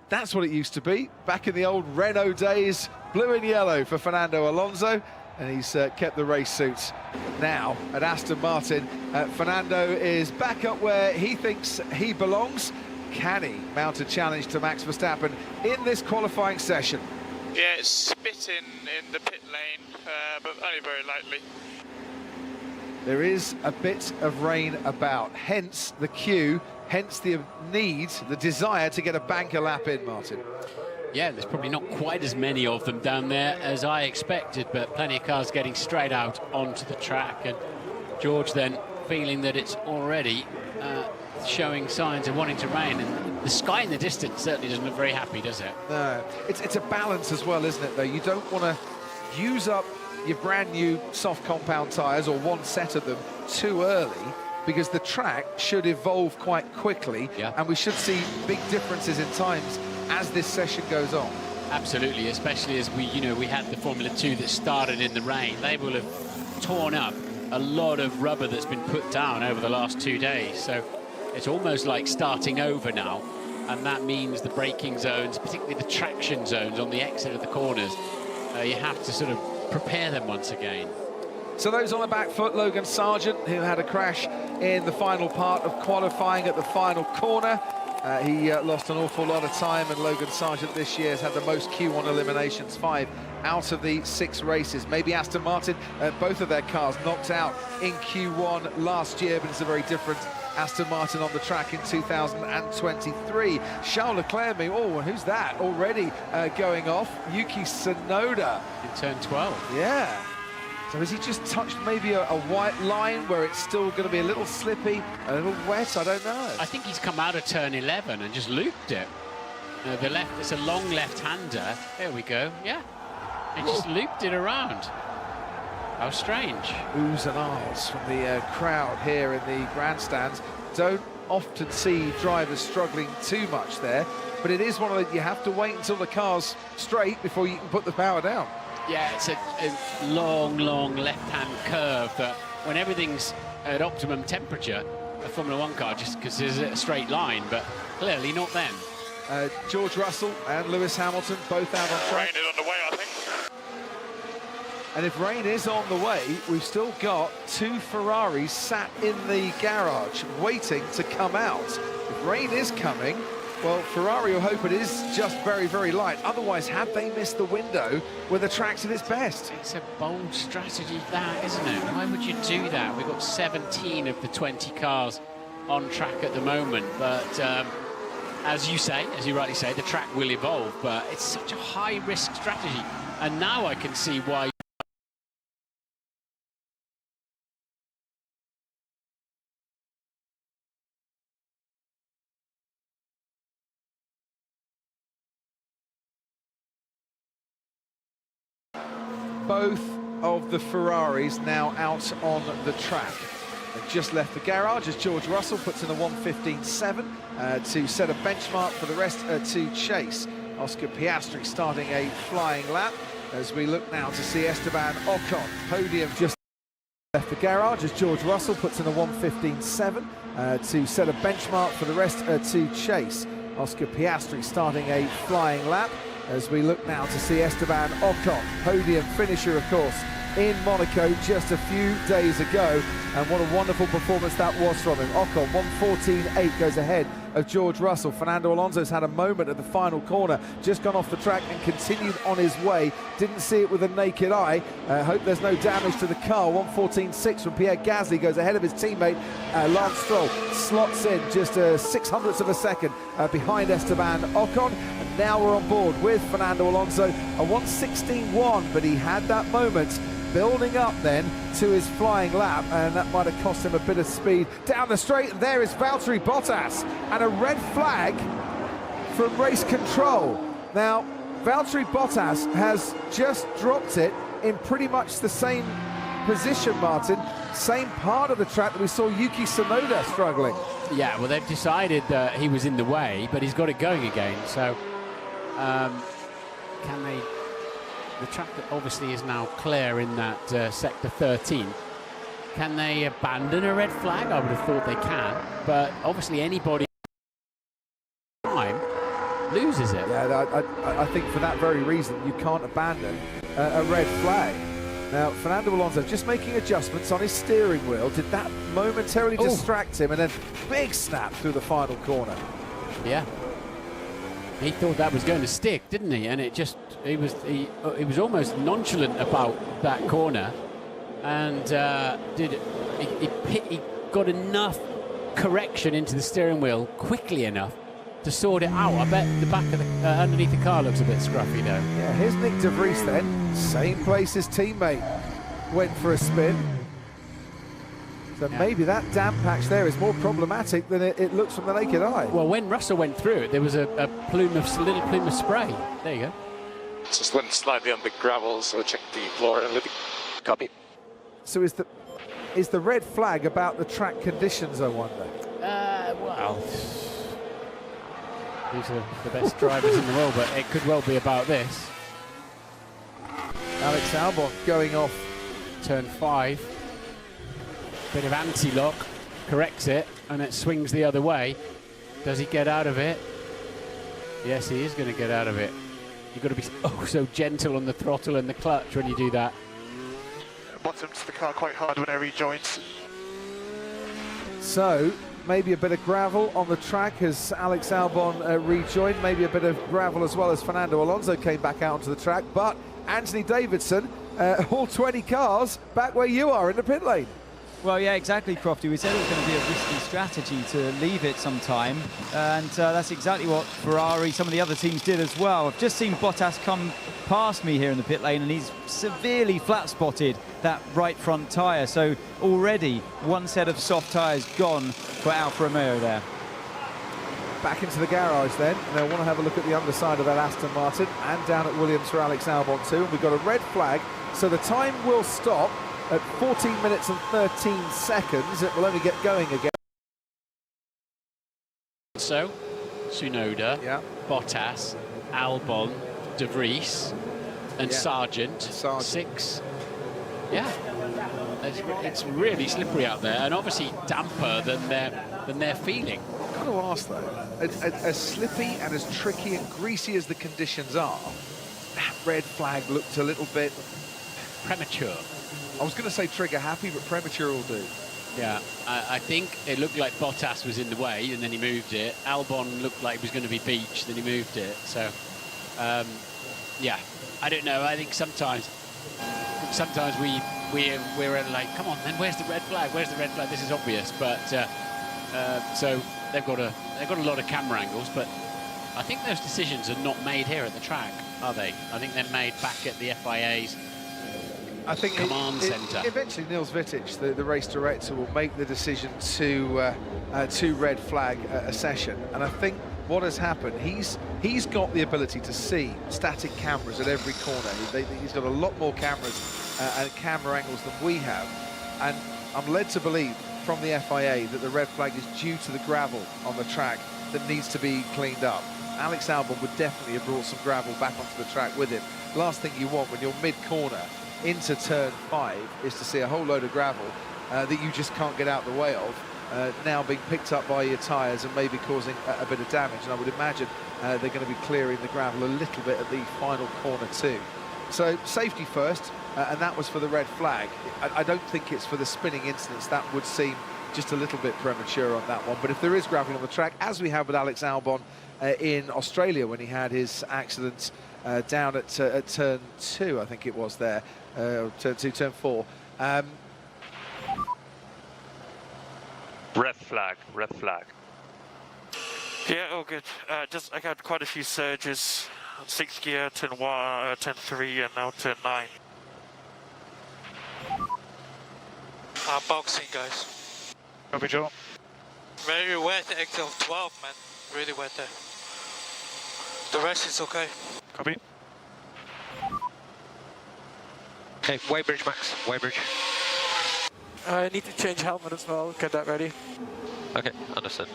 That's what it used to be back in the old Renault days. Blue and yellow for Fernando Alonso, and he's kept the race suits. Now at Aston Martin, Fernando is back up where he thinks he belongs. Can he mount a challenge to Max Verstappen in this qualifying session? Yeah, it's spitting in the pit lane, but only very lightly. There is a bit of rain about, hence the queue, hence the need, the desire to get a banker lap in, Martin. Yeah, there's probably not quite as many of them down there as I expected, but plenty of cars getting straight out onto the track, and George then feeling that it's already showing signs of wanting to rain, and the sky in the distance certainly doesn't look very happy, does it? No, it's a balance as well, isn't it, though? You don't want to use up your brand new soft compound tyres, or one set of them, too early, because the track should evolve quite quickly, and we should see big differences in times as this session goes on. Absolutely, especially as we had the Formula 2 that started in the rain. They will have torn up a lot of rubber that's been put down over the last 2 days. So it's almost like starting over now. And that means the braking zones, particularly the traction zones on the exit of the corners, you have to sort of prepare them once again. So those on the back foot, Logan Sargent, who had a crash in the final part of qualifying at the final corner. He lost an awful lot of time, and Logan Sargent this year has had the most Q1 eliminations, 5 out of the 6 races. Maybe Aston Martin, both of their cars knocked out in Q1 last year, but it's a very different Aston Martin on the track in 2023. Charles Leclerc, oh, and who's that? Already going off. Yuki Tsunoda. In turn 12. Yeah. So has he just touched maybe a white line where it's still going to be a little slippy, a little wet? I don't know. I think he's come out of turn 11 and just looped it. The left, it's a long left-hander. There we go, yeah. He just looped it around. How strange. Oohs and ahs from the crowd here in the grandstands. Don't often see drivers struggling too much there, but it is one of the, you have to wait until the car's straight before you can put the power down. Yeah, it's a long, long left-hand curve that when everything's at optimum temperature, a Formula One car, just because there's a straight line, but clearly not then. George Russell and Lewis Hamilton both out on track. Rain is on the way, I think. And if rain is on the way, we've still got 2 Ferraris sat in the garage waiting to come out. If rain is coming, well, Ferrari will hope it is just very, very light. Otherwise, had they missed the window when the track's at its best? It's a bold strategy, that, isn't it? Why would you do that? We've got 17 of the 20 cars on track at the moment, but as you say, as you rightly say, the track will evolve, but it's such a high-risk strategy. And now I can see why. Both of the Ferraris now out on the track. They've just left the garage as George Russell puts in a 1:15.7 to set a benchmark for the rest to chase. Oscar Piastri starting a flying lap as we look now to see Esteban Ocon. Podium just left the garage as George Russell puts in a 1:15.7 to set a benchmark for the rest to chase. Oscar Piastri starting a flying lap as we look now to see Esteban Ocon, podium finisher, of course, in Monaco just a few days ago. And what a wonderful performance that was from him. Ocon, 1:14.8, goes ahead of George Russell. Fernando Alonso's had a moment at the final corner, just gone off the track and continued on his way. Didn't see it with the naked eye. Hope there's no damage to the car. 1:14.6 from Pierre Gasly, goes ahead of his teammate Lance Stroll. Slots in just 600ths of a second behind Esteban Ocon. And now we're on board with Fernando Alonso, a 1:16.1, but he had that moment building up then to his flying lap, and that might have cost him a bit of speed down the straight. And there is Valtteri Bottas, and a red flag from race control. Now, Valtteri Bottas has just dropped it in pretty much the same position, Martin, same part of the track that we saw Yuki Tsunoda struggling. Yeah, well, they've decided that he was in the way, but he's got it going again, so can they... The track that obviously is now clear in that sector 13. Can they abandon a red flag? I would have thought they can, but obviously anybody time loses it. Yeah, I think for that very reason you can't abandon a red flag. Now, Fernando Alonso just making adjustments on his steering wheel. Did that momentarily distract him, and then big snap through the final corner. Yeah. He thought that was going to stick, didn't he? And it just, he was almost nonchalant about that corner, and he got enough correction into the steering wheel quickly enough to sort it out. I bet the back of the underneath the car looks a bit scruffy though. Yeah, here's Nick de Vries then, same place his teammate went for a spin. So maybe that damp patch there is more problematic than it looks from the naked eye. Well, when Russell went through it, there was a little plume of spray. There you go. Just went slightly on the gravel, so check the floor and let it copy. So is the red flag about the track conditions, I wonder? Well, these are the best drivers in the world, but it could well be about this. Alex Albon going off turn 5. Bit of anti-lock, corrects it, and it swings the other way. Does he get out of it? Yes, he is going to get out of it. You've got to be so gentle on the throttle and the clutch when you do that. Bottoms the car quite hard whenever he joins. So, maybe a bit of gravel on the track as Alex Albon rejoined, maybe a bit of gravel as well as Fernando Alonso came back out onto the track. But Anthony Davidson, all 20 cars back where you are in the pit lane. Well, yeah, exactly, Crofty. We said it was going to be a risky strategy to leave it some time, and that's exactly what Ferrari, some of the other teams did as well. I've just seen Bottas come past me here in the pit lane, and he's severely flat-spotted that right front tyre. So already one set of soft tyres gone for Alfa Romeo there. Back into the garage then, and they'll want to have a look at the underside of that Aston Martin, and down at Williams for Alex Albon too. And we've got a red flag, so the time will stop at 14 minutes and 13 seconds. It will only get going again. So, Tsunoda, Bottas, Albon, De Vries, and Sargent. 6. Yeah, it's really slippery out there, and obviously damper than they're feeling. I've got to ask though, as slippy and as tricky and greasy as the conditions are, that red flag looked a little bit premature. I was going to say trigger happy, but premature will do. Yeah, I think it looked like Bottas was in the way, and then he moved it. Albon looked like it was going to be beach, then he moved it. So, yeah, I don't know. I think sometimes we're like, come on, then where's the red flag? Where's the red flag? This is obvious, but so they've got a lot of camera angles, but I think those decisions are not made here at the track, are they? I think they're made back at the FIA's command centre. Eventually, Nils Vittich, the race director, will make the decision to red flag a session. And I think what has happened, he's got the ability to see static cameras at every corner. He's got a lot more cameras and camera angles than we have. And I'm led to believe from the FIA that the red flag is due to the gravel on the track that needs to be cleaned up. Alex Albon would definitely have brought some gravel back onto the track with him. Last thing you want when you're mid-corner into turn 5 is to see a whole load of gravel that you just can't get out the way of, now being picked up by your tyres and maybe causing a bit of damage. And I would imagine they're going to be clearing the gravel a little bit at the final corner too. So safety first, and that was for the red flag. I don't think it's for the spinning incidents. That would seem just a little bit premature on that one. But if there is gravel on the track, as we have with Alex Albon in Australia when he had his accident down at turn 2, I think it was there, turn 2, turn 4. Red flag, red flag. Yeah, all good. I got quite a few surges. 6th gear, turn 1, turn 3, and now turn 9. Boxing, guys. Copy, Joe. Very wet, exit 12, man. Really wet there. The rest is okay. Copy. Okay, Weybridge, Max. Weybridge. I need to change helmet as well. Get that ready. Okay, understood.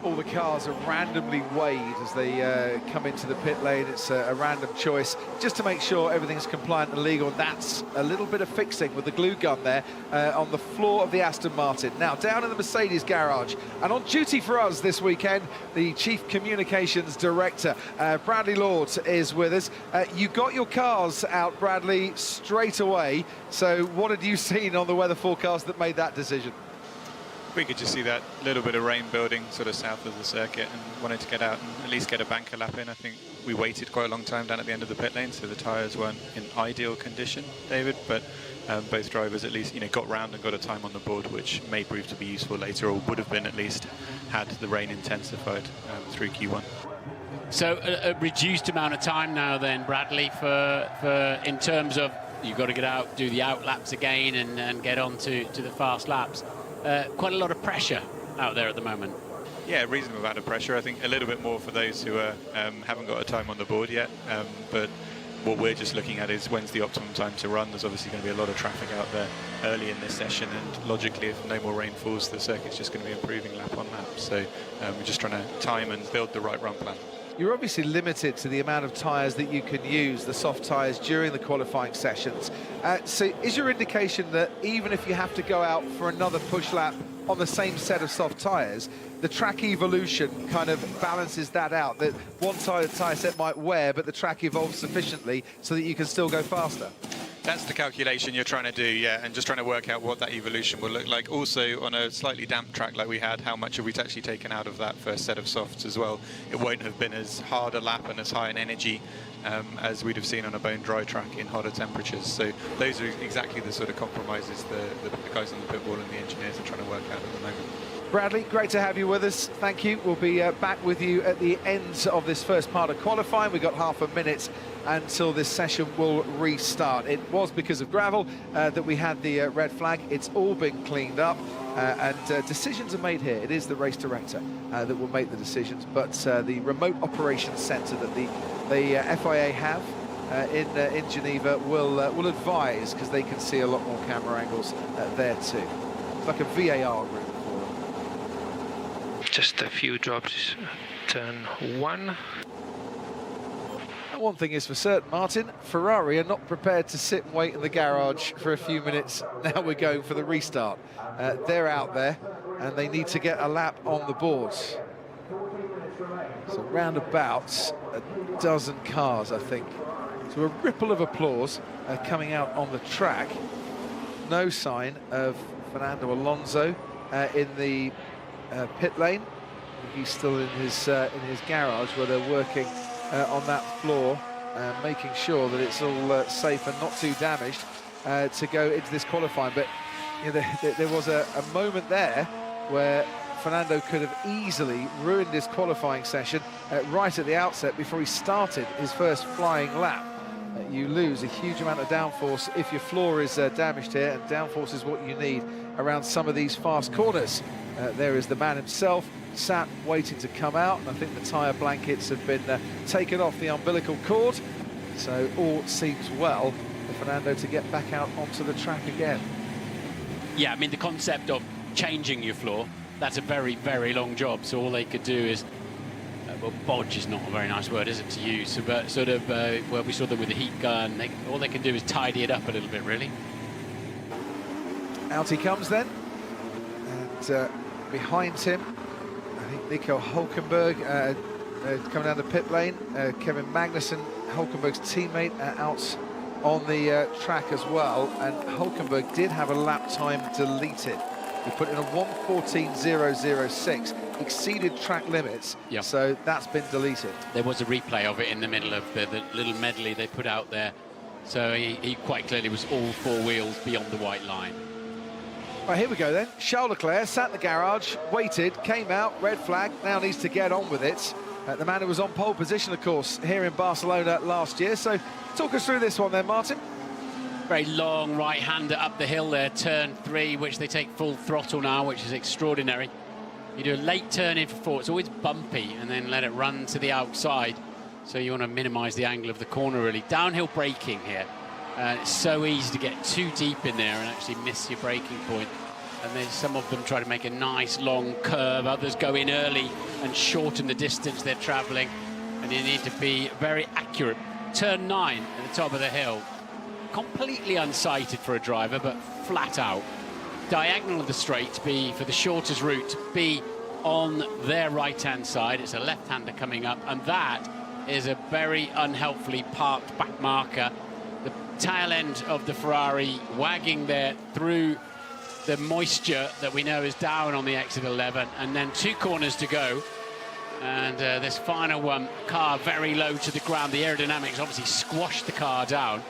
All the cars are randomly weighed as they come into the pit lane. It's a random choice just to make sure everything's compliant and legal. And that's a little bit of fixing with the glue gun there on the floor of the Aston Martin. Now down in the Mercedes garage, and on duty for us this weekend, the Chief Communications Director, Bradley Lord, is with us. You got your cars out, Bradley, straight away. So what had you seen on the weather forecast that made that decision? We could just see that little bit of rain building sort of south of the circuit and wanted to get out and at least get a banker lap in. I think we waited quite a long time down at the end of the pit lane, so the tyres weren't in ideal condition, David, but both drivers at least got round and got a time on the board, which may prove to be useful later, or would have been at least had the rain intensified through Q1. So a reduced amount of time now then, Bradley, for in terms of you've got to get out, do the out laps again and get on to the fast laps. Quite a lot of pressure out there at the moment. Yeah, reasonable amount of pressure. I think a little bit more for those who haven't got a time on the board yet. But what we're just looking at is when's the optimum time to run. There's obviously going to be a lot of traffic out there early in this session, and logically, if no more rain falls, the circuit's just going to be improving lap on lap. So we're just trying to time and build the right run plan. You're obviously limited to the amount of tyres that you can use, the soft tyres, during the qualifying sessions. So is your indication that even if you have to go out for another push lap on the same set of soft tyres, the track evolution kind of balances that out, that one tyre set might wear, but the track evolves sufficiently so that you can still go faster? That's the calculation you're trying to do, yeah, and just trying to work out what that evolution will look like. Also, on a slightly damp track like we had, how much have we actually taken out of that first set of softs as well? It won't have been as hard a lap and as high in energy as we'd have seen on a bone dry track in hotter temperatures. So those are exactly the sort of compromises the guys on the pit wall and the engineers are trying to work out at the moment. Bradley, great to have you with us. Thank you. We'll be back with you at the end of this first part of qualifying. We've got half a minute until this session will restart. It was because of gravel that we had the red flag. It's all been cleaned up and decisions are made here. It is the race director that will make the decisions, but the remote operations centre that the FIA have in Geneva will advise, because they can see a lot more camera angles there too. It's like a VAR room. Just a few drops, turn 1. And one thing is for certain, Martin, Ferrari are not prepared to sit and wait in the garage for a few minutes. Now we're going for the restart. They're out there and they need to get a lap on the boards. So round about a dozen cars, I think. So a ripple of applause coming out on the track. No sign of Fernando Alonso in the pit lane. He's still in his garage where they're working on that floor, making sure that it's all safe and not too damaged to go into this qualifying. But you know, there was a moment there where Fernando could have easily ruined his qualifying session right at the outset before he started his first flying lap. You lose a huge amount of downforce if your floor is damaged here, and downforce is what you need around some of these fast corners. There is the man himself, sat waiting to come out, and I think the tyre blankets have been taken off the umbilical cord, so all seems well for Fernando to get back out onto the track again. Yeah, I mean, the concept of changing your floor, that's a very, very long job, so all they could do is well, bodge is not a very nice word, is it, to use, but sort of, well, we saw them with the heat gun, all they can do is tidy it up a little bit, really. Out he comes then, and behind him, I think Nico Hulkenberg coming down the pit lane, Kevin Magnussen, Hulkenberg's teammate, out on the track as well, and Hulkenberg did have a lap time deleted. He put in a 1:14.006, exceeded track limits, yep. So that's been deleted. There was a replay of it in the middle of the little medley they put out there, so he quite clearly was all four wheels beyond the white line. Right, here we go then. Charles Leclerc sat in the garage, waited, came out, red flag, now needs to get on with it. The man who was on pole position, of course, here in Barcelona last year. So talk us through this one then, Martin. Very long right-hander up the hill there, turn 3, which they take full throttle now, which is extraordinary. You do a late turn in for 4, it's always bumpy, and then let it run to the outside. So you want to minimise the angle of the corner, really. Downhill braking here. It's so easy to get too deep in there and actually miss your braking point. And then some of them try to make a nice long curve, others go in early and shorten the distance they're travelling, and you need to be very accurate. Turn 9 at the top of the hill. Completely unsighted for a driver, but flat out. Diagonal of the straight, be for the shortest route, be on their right-hand side. It's a left-hander coming up, and that is a very unhelpfully parked back marker. The tail end of the Ferrari wagging there through the moisture that we know is down on the exit 11, and then 2 corners to go. And this final one, car very low to the ground. The aerodynamics obviously squashed the car down.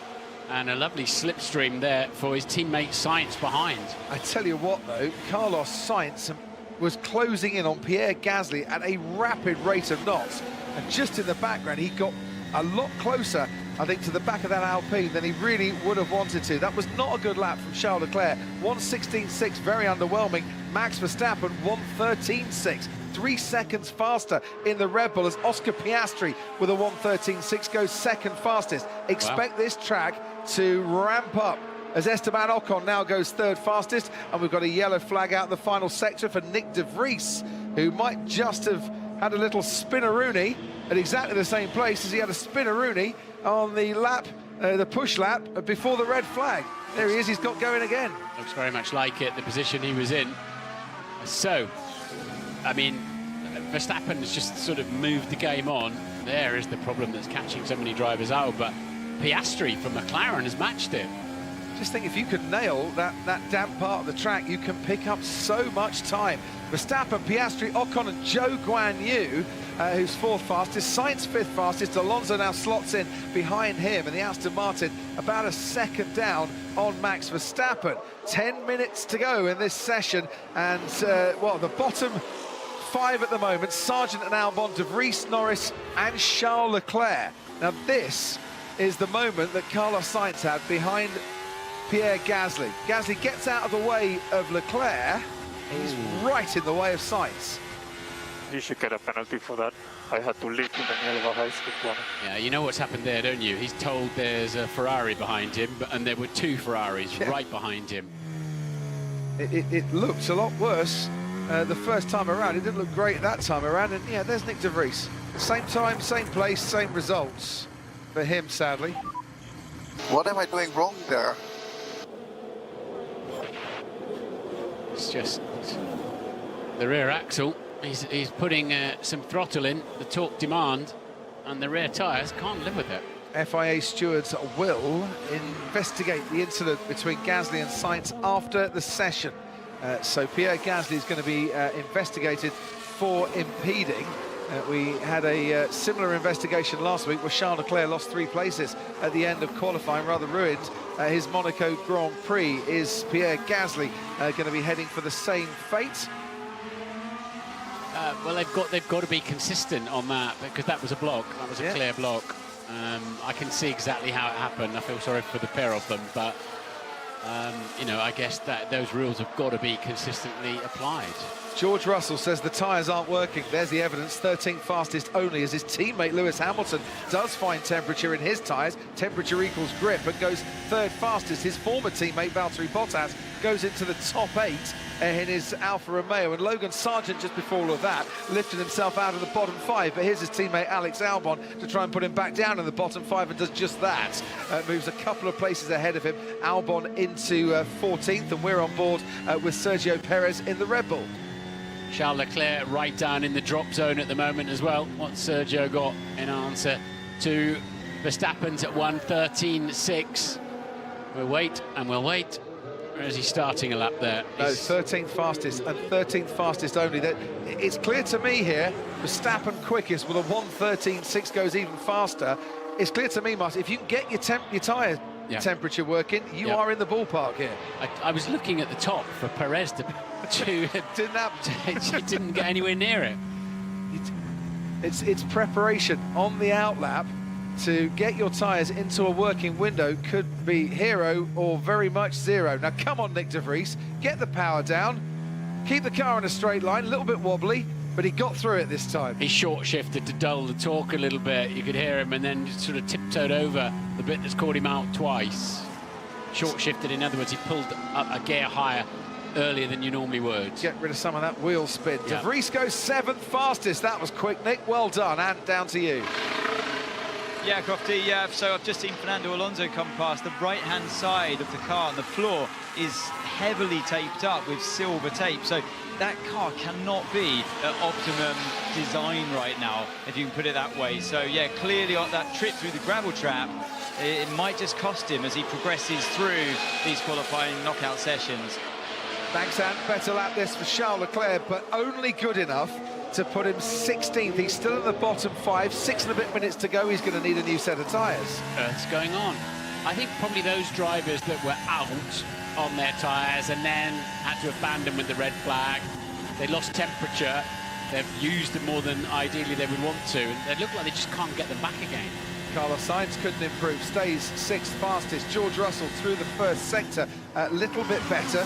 And a lovely slipstream there for his teammate Sainz behind. I tell you what, though, Carlos Sainz was closing in on Pierre Gasly at a rapid rate of knots. And just in the background, he got a lot closer, I think, to the back of that Alpine than he really would have wanted to. That was not a good lap from Charles Leclerc. 1:16.6, very underwhelming. Max Verstappen, 1:13.6. 3 seconds faster in the Red Bull as Oscar Piastri with a 1:13.6 goes second fastest. Expect this track to ramp up as Esteban Ocon now goes third fastest, and we've got a yellow flag out in the final sector for Nick de Vries, who might just have had a little spinneroonie at exactly the same place as he had a spinneroonie on the lap, the push lap before the red flag. There he is, he's got going again. Looks very much like it, the position he was in. So, I mean, Verstappen has just sort of moved the game on. There is the problem that's catching so many drivers out, but Piastri from McLaren has matched it. Just think, if you could nail that damp part of the track, you can pick up so much time. Verstappen, Piastri, Ocon and Zhou Guanyu, who's 4th fastest, Sainz 5th fastest. Alonso now slots in behind him, and the Aston Martin about a second down on Max Verstappen. 10 minutes to go in this session, and the bottom 5 at the moment: Sargent and Albon, De Vries, Norris and Charles Leclerc. Now this is the moment that Carlos Sainz had behind Pierre Gasly. Gasly gets out of the way of Leclerc. He's right in the way of Sainz. He should get a penalty for that. I had to leave in the middle of a high-speed corner. Yeah, you know what's happened there, don't you? He's told there's a Ferrari behind him, and there were 2 Ferraris right behind him. It looked a lot worse the first time around. It didn't look great that time around. And yeah, there's Nick De Vries. Same time, same place, same results for him, sadly. What am I doing wrong there? It's just the rear axle. He's putting some throttle in, the torque demand, and the rear tyres can't live with it. FIA stewards will investigate the incident between Gasly and Sainz after the session. So Pierre Gasly is going to be investigated for impeding. We had a similar investigation last week where Charles Leclerc lost 3 places at the end of qualifying, rather ruined his Monaco Grand Prix. Is Pierre Gasly going to be heading for the same fate? Well, they've got to be consistent on that, because that was a block. That was a clear block. I can see exactly how it happened. I feel sorry for the pair of them, but you know, I guess that those rules have got to be consistently applied. George Russell says the tyres aren't working. There's the evidence. 13th fastest only, as his teammate Lewis Hamilton does find temperature in his tyres. Temperature equals grip, and goes 3rd fastest. His former teammate Valtteri Bottas goes into the top 8 in his Alfa Romeo, and Logan Sargent, just before all of that, lifted himself out of the bottom 5, but here's his teammate Alex Albon to try and put him back down in the bottom 5, and does just that. Moves a couple of places ahead of him. Albon into 14th, and we're on board with Sergio Perez in the Red Bull. Charles Leclerc right down in the drop zone at the moment as well. What's Sergio got in answer to Verstappen's at 1:13.6? We'll wait and we'll wait. Or is he starting a lap there? No, 13th fastest and 13th fastest only. That it's clear to me here, Verstappen quickest with a 1:13.6 goes even faster. It's clear to me, Martin, if you can get your tyre temperature working, you are in the ballpark here. I was looking at the top for Perez to didn't happen. He didn't get anywhere near it. It's preparation on the outlap to get your tyres into a working window. Could be hero or very much zero. Now come on, Nick De Vries, get the power down, keep the car in a straight line, a little bit wobbly, but he got through it this time. He short shifted to dull the torque a little bit. You could hear him, and then just sort of tiptoed over the bit that's caught him out twice. Short shifted, in other words, he pulled up a gear higher earlier than you normally would. Get rid of some of that wheel spin. De Vries goes 7th fastest. That was quick, Nick. Well done, and down to you. Yeah, Crofty, so I've just seen Fernando Alonso come past. The right-hand side of the car, and the floor is heavily taped up with silver tape. So that car cannot be at optimum design right now, if you can put it that way. So yeah, clearly on that trip through the gravel trap, it might just cost him as he progresses through these qualifying knockout sessions. Thanks, Ant. Better lap this for Charles Leclerc, but only good enough to put him 16th. He's still in the bottom 5, 6 and a bit minutes to go. He's going to need a new set of tyres. What's going on? I think probably those drivers that were out on their tyres and then had to abandon with the red flag, they lost temperature, they've used them more than ideally they would want to, and they look like they just can't get them back again. Carlos Sainz couldn't improve, stays 6th fastest. George Russell through the first sector, a little bit better.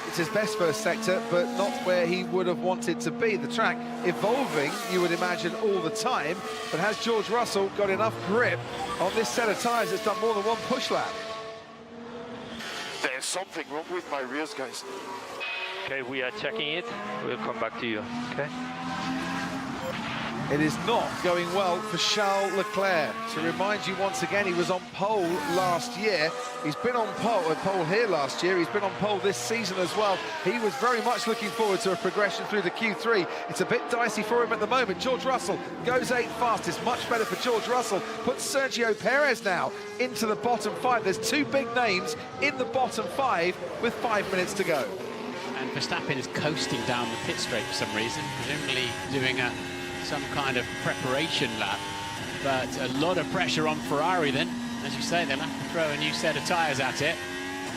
It's his best first sector, but not where he would have wanted to be. The track evolving, you would imagine, all the time, but has George Russell got enough grip on this set of tyres that's done more than one push lap? There's something wrong with my rears, guys. Okay, we are checking it. We'll come back to you, okay? It is not going well for Charles Leclerc. To remind you once again, he was on pole last year. He's been on pole here last year. He's been on pole this season as well. He was very much looking forward to a progression through the Q3. It's a bit dicey for him at the moment. George Russell goes 8th fastest. Much better for George Russell. Puts Sergio Perez now into the bottom 5. There's 2 big names in the bottom 5 with 5 minutes to go. And Verstappen is coasting down the pit straight for some reason, presumably doing some kind of preparation lap. But a lot of pressure on Ferrari then. As you say, they'll have to throw a new set of tyres at it.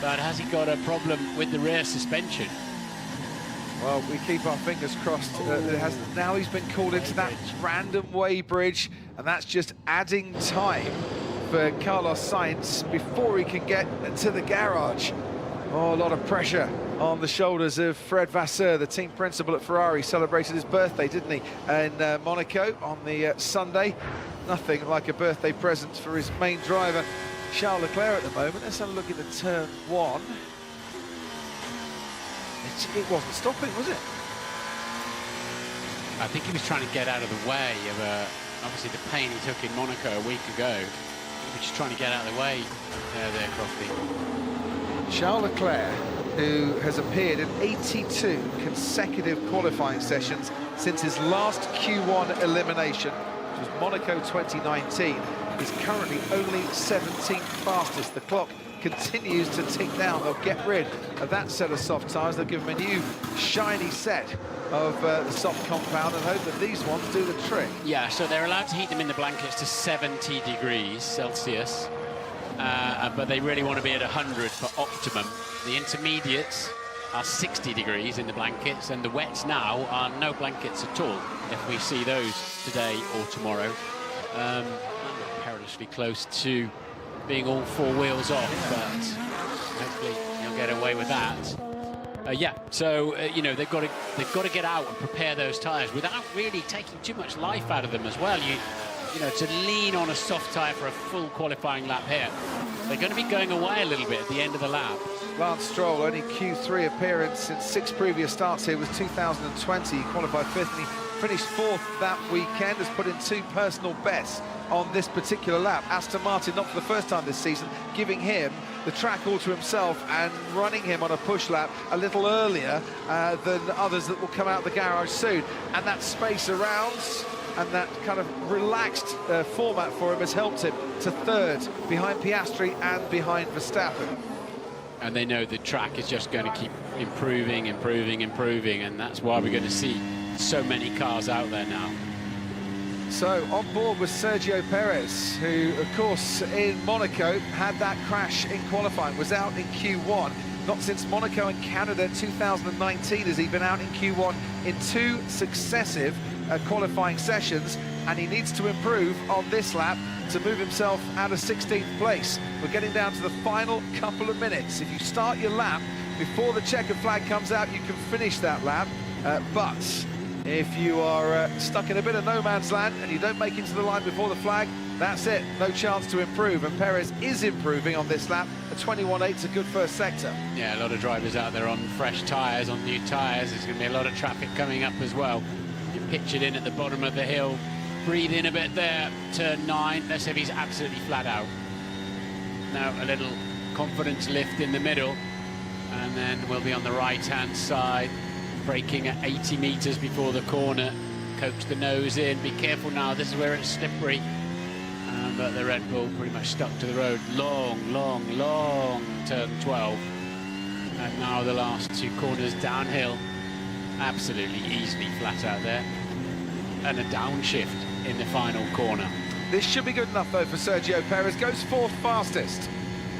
But has he got a problem with the rear suspension? Well, we keep our fingers crossed. Now he's been called into that random way bridge, and that's just adding time for Carlos Sainz before he can get to the garage. Oh, a lot of pressure on the shoulders of Fred Vasseur, the team principal at Ferrari. Celebrated his birthday, didn't he, in Monaco on the Sunday. Nothing like a birthday present for his main driver, Charles Leclerc, at the moment. Let's have a look at the turn 1. It wasn't stopping, was it? I think he was trying to get out of the way of obviously the pain he took in Monaco a week ago. He was just trying to get out of the way there, Crofty. Charles Leclerc, who has appeared in 82 consecutive qualifying sessions since his last Q1 elimination, which was Monaco 2019, is currently only 17th fastest. The clock continues to tick down. They'll get rid of that set of soft tyres. They'll give him a new shiny set of the soft compound and hope that these ones do the trick. Yeah, so they're allowed to heat them in the blankets to 70 degrees Celsius. But they really want to be at 100 for optimum. The intermediates are 60 degrees in the blankets, and the wets now are no blankets at all, if we see those today or tomorrow. Perilously close to being all 4 wheels off, but hopefully you'll get away with that. Yeah, so you know, they've got to get out and prepare those tyres without really taking too much life out of them as well. You know, to lean on a soft tyre for a full qualifying lap here, they're going to be going away a little bit at the end of the lap. Lance Stroll, only Q3 appearance since 6 previous starts here, was 2020. He qualified 5th and he finished 4th that weekend, has put in 2 personal bests on this particular lap. Aston Martin, not for the first time this season, giving him the track all to himself and running him on a push lap a little earlier than others that will come out the garage soon. And that space around and that kind of relaxed format for him has helped him to 3rd behind Piastri and behind Verstappen. And they know the track is just going to keep improving, and that's why we're going to see so many cars out there now. So on board was Sergio Perez, who of course in Monaco had that crash in qualifying, was out in Q1. Not since Monaco and Canada 2019 has he been out in Q1 in 2 successive qualifying sessions, and he needs to improve on this lap to move himself out of 16th place. We're getting down to the final couple of minutes. If you start your lap before the checkered flag comes out, you can finish that lap, but if you are stuck in a bit of no man's land and you don't make it to the line before the flag, that's it, no chance to improve. And Perez is improving on this lap. A 21.8 is a good first sector. Yeah, a lot of drivers out there on fresh tyres, on new tyres. There's going to be a lot of traffic coming up as well. You pitch it in at the bottom of the hill, breathe in a bit there, turn 9. Let's see if he's absolutely flat out. Now a little confidence lift in the middle, and then we'll be on the right-hand side, braking at 80 metres before the corner. Coax the nose in, be careful now, this is where it's slippery. But the Red Bull pretty much stuck to the road. Long turn 12. And now the last 2 corners downhill. Absolutely easily flat out there. And a downshift in the final corner. This should be good enough though for Sergio Perez. Goes 4th fastest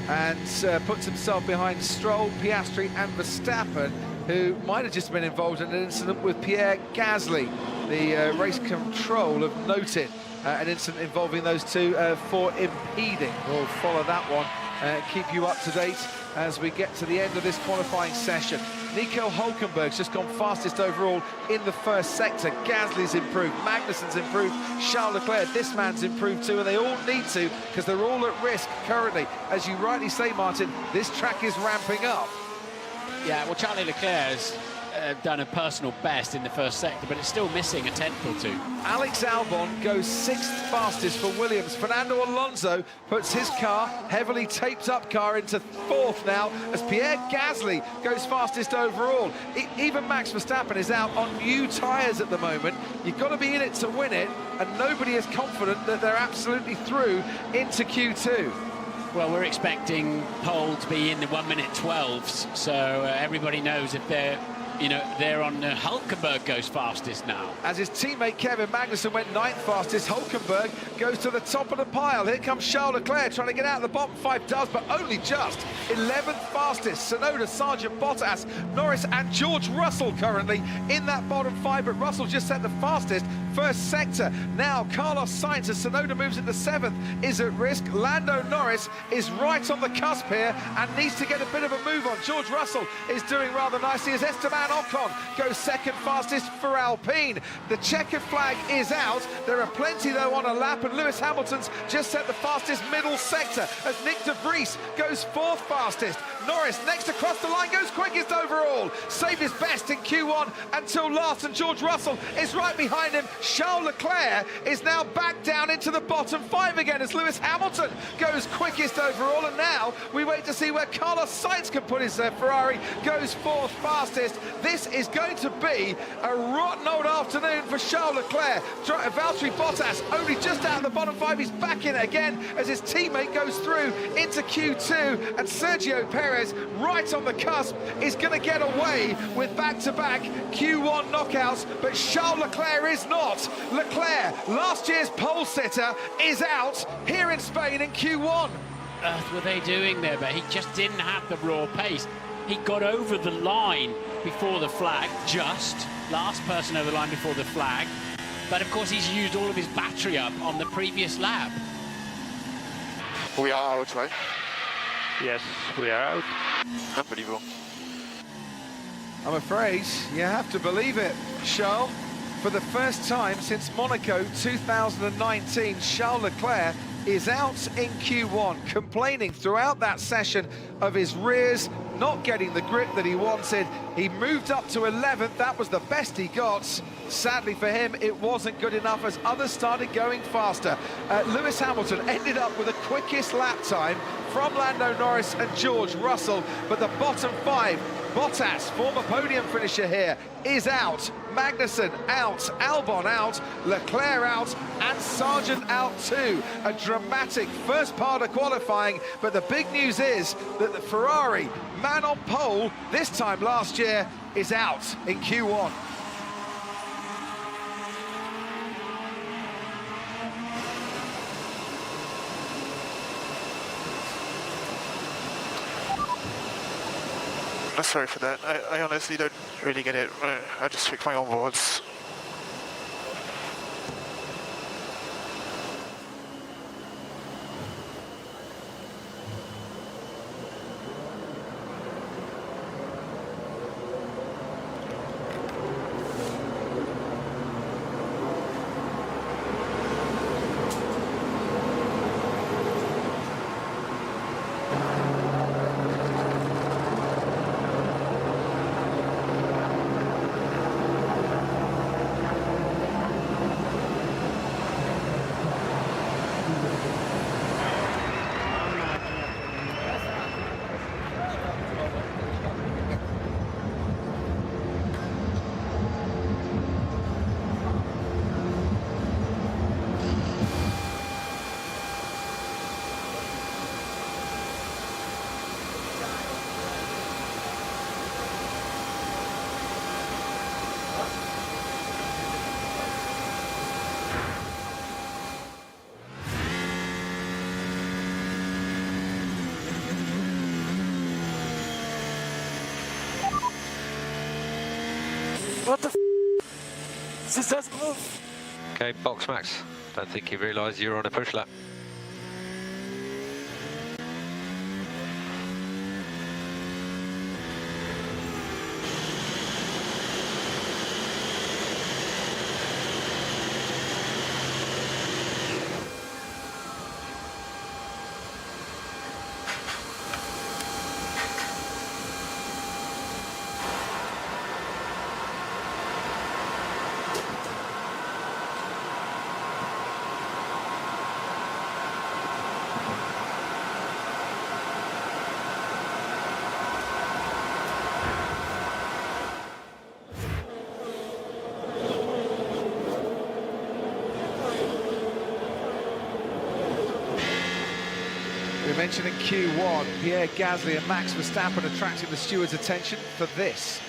and puts himself behind Stroll, Piastri and Verstappen, who might have just been involved in an incident with Pierre Gasly. The race control have noted an incident involving those 2 for impeding. We'll follow that one, keep you up to date as we get to the end of this qualifying session. Nico Hülkenberg's just gone fastest overall in the first sector. Gasly's improved, Magnussen's improved, Charles Leclerc, this man's improved too, and they all need to because they're all at risk currently. As you rightly say, Martin, this track is ramping up. Yeah, well, Charlie Leclerc's done a personal best in the first sector, but it's still missing a tenth or two. Alex Albon goes 6th fastest for Williams. Fernando Alonso puts his car, heavily taped up car, into 4th now as Pierre Gasly goes fastest overall. Even Max Verstappen is out on new tyres at the moment. You've got to be in it to win it, and nobody is confident that they're absolutely through into Q2. Well, we're expecting pole to be in the 1 minute 12s, so everybody knows if they're on Hulkenberg goes fastest now. As his teammate Kevin Magnussen went 9th fastest, Hulkenberg goes to the top of the pile. Here comes Charles Leclerc trying to get out of the bottom 5, does, but only just. 11th fastest, Tsunoda, Sargent, Bottas, Norris and George Russell currently in that bottom 5, but Russell just set the fastest first sector. Now Carlos Sainz, as Tsunoda moves into 7th, is at risk. Lando Norris is right on the cusp here and needs to get a bit of a move on. George Russell is doing rather nicely as Esteban Ocon goes 2nd fastest for Alpine. The checkered flag is out. There are plenty though on a lap, and Lewis Hamilton's just set the fastest middle sector as Nick de Vries goes 4th fastest. Norris next across the line goes quickest overall. Saved his best in Q1 until last, and George Russell is right behind him. Charles Leclerc is now back down into the bottom 5 again as Lewis Hamilton goes quickest overall, and now we wait to see where Carlos Sainz can put his Ferrari, goes 4th fastest. This is going to be a rotten old afternoon for Charles Leclerc. Valtteri Bottas only just out of the bottom 5. He's back in it again as his teammate goes through into Q2, and Sergio Perez, right on the cusp, is going to get away with back-to-back Q1 knockouts, but Charles Leclerc is not. Leclerc, last year's pole sitter, is out here in Spain in Q1. What earth were they doing there? But he just didn't have the raw pace. He got over the line before the flag, just last person over the line before the flag, but of course he's used all of his battery up on the previous lap. We are out, right? Yes, we are out. Unbelievable. I'm afraid you have to believe it, Charles. For the first time since Monaco 2019, Charles Leclerc is out in Q1, complaining throughout that session of his rears not getting the grip that he wanted. He moved up to 11th, that was the best he got. Sadly for him, it wasn't good enough as others started going faster. Lewis Hamilton ended up with the quickest lap time from Lando Norris and George Russell, but the bottom 5, Bottas, former podium finisher here, is out. Magnussen out, Albon out, Leclerc out, and Sargent out too. A dramatic first part of qualifying, but the big news is that the Ferrari, man on pole this time last year, is out in Q1. Sorry for that. I honestly don't really get it. I just fix my own words. What the f***? This doesn't move. Okay, box Max. Don't think you realised you were on a push lap. We mentioned in Q1, Pierre Gasly and Max Verstappen attracting the stewards' attention for this.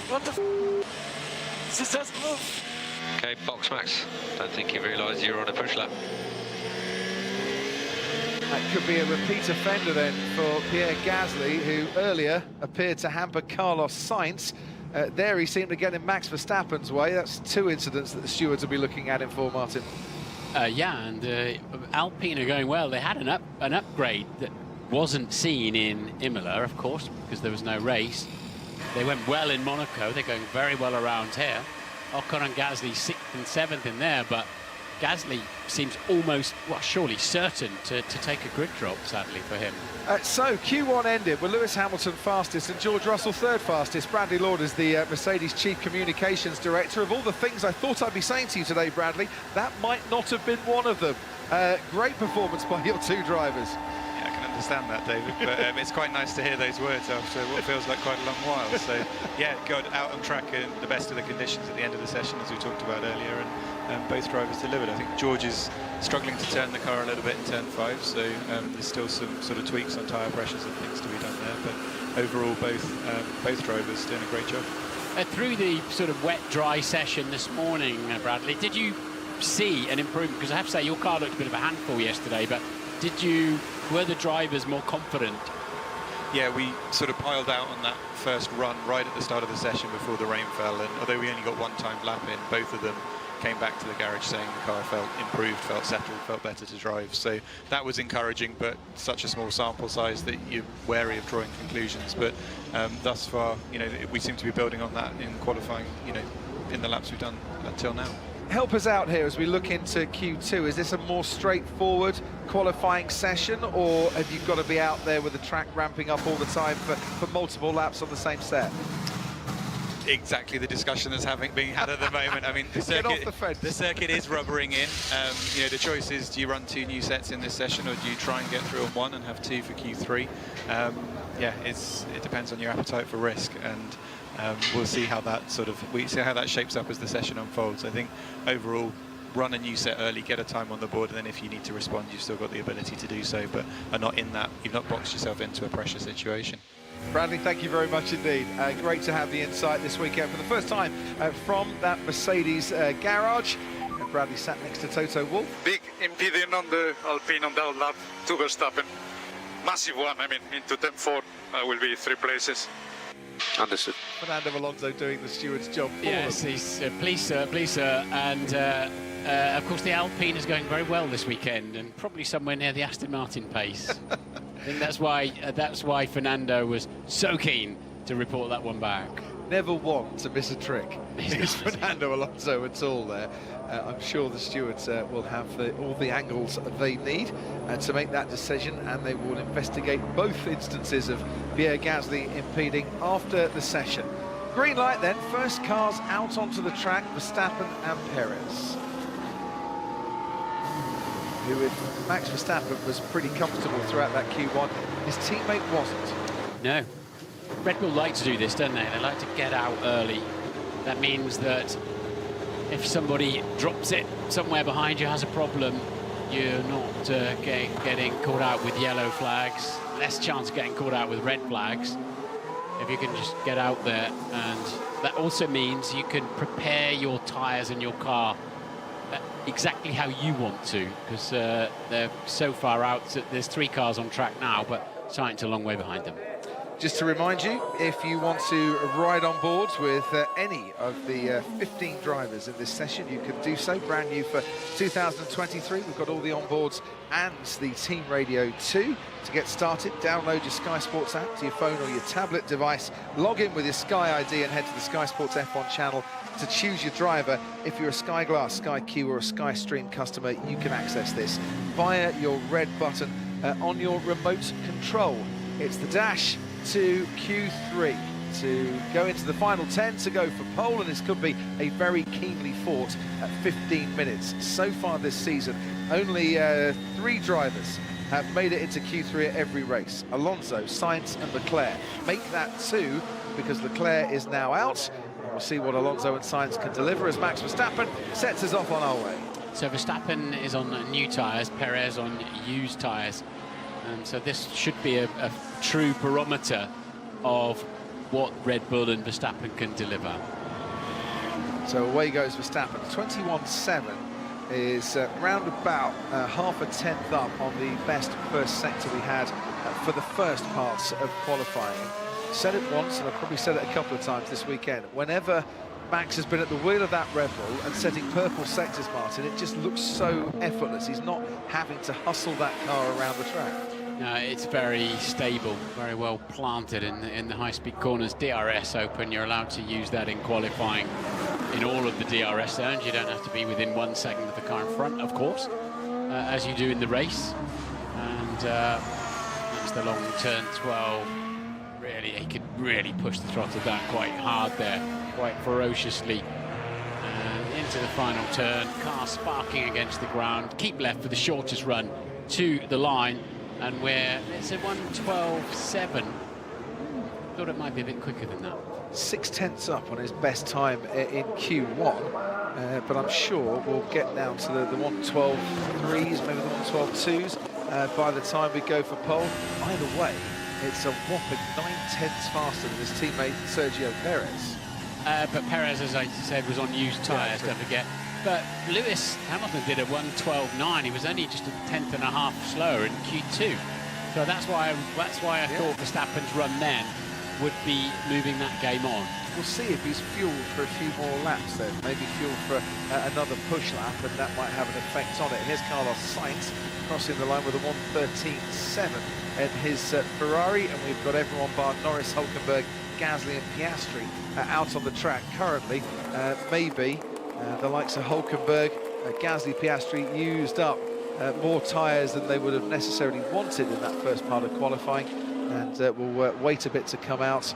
What the This doesn't move. Okay, box Max. Don't think you realised you were on a push lap. That could be a repeat offender then for Pierre Gasly, who earlier appeared to hamper Carlos Sainz. There he seemed to get in Max Verstappen's way. That's 2 incidents that the stewards will be looking at him for, Martin. Yeah, and Alpine are going well. They had an upgrade that wasn't seen in Imola, of course, because there was no race. They went well in Monaco. They're going very well around here. Ocon and Gasly 6th and 7th in there, but Gasly seems almost, well, surely certain to take a grid drop, sadly, for him. So Q1 ended with Lewis Hamilton fastest and George Russell 3rd fastest. Bradley Lord is the Mercedes Chief Communications Director. Of all the things I thought I'd be saying to you today, Bradley, that might not have been one of them. Great performance by your 2 drivers. Yeah, I can understand that, David, but it's quite nice to hear those words after what feels like quite a long while. So, yeah, got out on track in the best of the conditions at the end of the session, as we talked about earlier, and both drivers delivered. I think George is struggling to turn the car a little bit in turn 5, so there's still some sort of tweaks on tyre pressures and things to be done there, but overall both drivers doing a great job. Through the sort of wet, dry session this morning, Bradley, did you see an improvement? Because I have to say, your car looked a bit of a handful yesterday, but were the drivers more confident? Yeah, we sort of piled out on that first run right at the start of the session before the rain fell, and although we only got 1 time lap in, both of them came back to the garage saying the car felt improved, felt settled, felt better to drive. So that was encouraging, but such a small sample size that you're wary of drawing conclusions. But thus far, we seem to be building on that in qualifying, in the laps we've done until now. Help us out here as we look into Q2. Is this a more straightforward qualifying session, or have you got to be out there with the track ramping up all the time for multiple laps on the same set? Exactly the discussion that's being had at the moment. I mean, the circuit is rubbering in. The choice is, do you run 2 new sets in this session, or do you try and get through on 1 and have 2 for Q3? Yeah, it depends on your appetite for risk, and we'll see how that shapes up as the session unfolds. I think overall, run a new set early, get a time on the board, and then if you need to respond, you've still got the ability to do so, but are not in that. You've not boxed yourself into a pressure situation. Bradley, thank you very much indeed. Great to have the insight this weekend for the first time from that Mercedes garage. And Bradley sat next to Toto Wolff. Big impeding on the Alpine on that lap to Verstappen. Massive one. I mean, into turn 4 will be 3 places. Understood. Fernando Alonso doing the steward's job for Yes, them. he's please sir. And of course, the Alpine is going very well this weekend, and probably somewhere near the Aston Martin pace. I think that's why Fernando was so keen to report that one back. Never want to miss a trick. It's Fernando Alonso at all there. I'm sure the stewards will have all the angles they need to make that decision, and they will investigate both instances of Pierre Gasly impeding after the session. Green light then, first cars out onto the track, Verstappen and Perez. Who, if Max Verstappen was pretty comfortable throughout that Q1, his teammate wasn't. No. Red Bull like to do this, don't they? They like to get out early. That means that if somebody drops it somewhere behind you, has a problem, you're not getting caught out with yellow flags. Less chance of getting caught out with red flags if you can just get out there. And that also means you can prepare your tyres and your car exactly how you want to, because they're so far out. There's 3 cars on track now, but Sainz a long way behind them. Just to remind you, if you want to ride on board with any of the 15 drivers in this session, you can do so. Brand new for 2023. We've got all the onboards and the Team Radio 2. To get started, download your Sky Sports app to your phone or your tablet device. Log in with your Sky ID and head to the Sky Sports F1 channel to choose your driver. If you're a Sky Glass, Sky Q or a Sky Stream customer, you can access this via your red button on your remote control. It's the dash to Q3 to go into the final 10 to go for pole, and this could be a very keenly fought 15 minutes. So far this season, only 3 drivers have made it into Q3 at every race. Alonso, Sainz and Leclerc. Make that 2 because Leclerc is now out. We'll see what Alonso and Sainz can deliver as Max Verstappen sets us off on our way. So Verstappen is on new tyres, Perez on used tyres. And so this should be a true barometer of what Red Bull and Verstappen can deliver. So away goes Verstappen. 21.7 is round about half a tenth up on the best first sector we had for the first parts of qualifying. Said it once, and I've probably said it a couple of times this weekend. Whenever Max has been at the wheel of that Red Bull and setting purple sectors, Martin, it just looks so effortless. He's not having to hustle that car around the track. No, it's very stable, very well planted in the high-speed corners. DRS open, you're allowed to use that in qualifying in all of the DRS zones. You don't have to be within 1 second of the car in front, of course, as you do in the race. And that's the long turn 12. Really, he could really push the throttle down quite hard there, quite ferociously. And into the final turn, car sparking against the ground. Keep left for the shortest run to the line. And it's a 1:12.7. Thought it might be a bit quicker than that. 6/10 up on his best time in Q1, but I'm sure we'll get down to the 1:12.3s, maybe the 1:12.2s by the time we go for pole. Either way, it's a whopping 9/10 faster than his teammate Sergio Perez. But Perez, as I said, was on used tyres, don't forget. But Lewis Hamilton did a 1:12.9. He was only just a tenth and a half slower in Q2. So that's why I thought Verstappen's run then would be moving that game on. We'll see if he's fueled for a few more laps then. Maybe fueled for another push lap, and that might have an effect on it. Here's Carlos Sainz crossing the line with a 1:13.7 in his Ferrari, and we've got everyone bar Norris, Hülkenberg, Gasly and Piastri out on the track currently. Maybe the likes of Hülkenberg, Gasly, Piastri used up more tyres than they would have necessarily wanted in that first part of qualifying, and will wait a bit to come out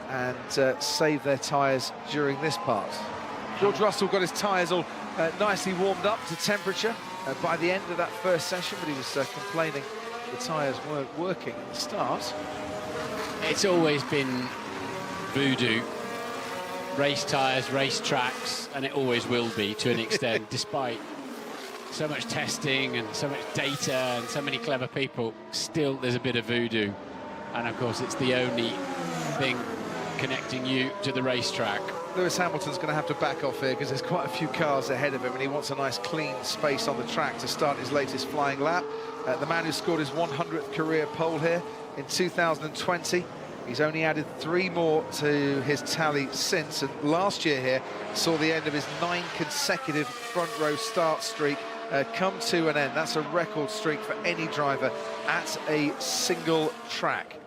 and save their tyres during this part. George Russell got his tyres all nicely warmed up to temperature by the end of that first session, but he was complaining the tyres weren't working at the start. It's always been voodoo. Race tyres, race tracks, and it always will be to an extent, despite so much testing and so much data and so many clever people. Still, there's a bit of voodoo, and of course, it's the only thing connecting you to the racetrack. Lewis Hamilton's going to have to back off here because there's quite a few cars ahead of him, and he wants a nice clean space on the track to start his latest flying lap. The man who scored his 100th career pole here in 2020. He's only added 3 more to his tally since, and last year here saw the end of his 9 consecutive front row start streak come to an end. That's a record streak for any driver at a single track.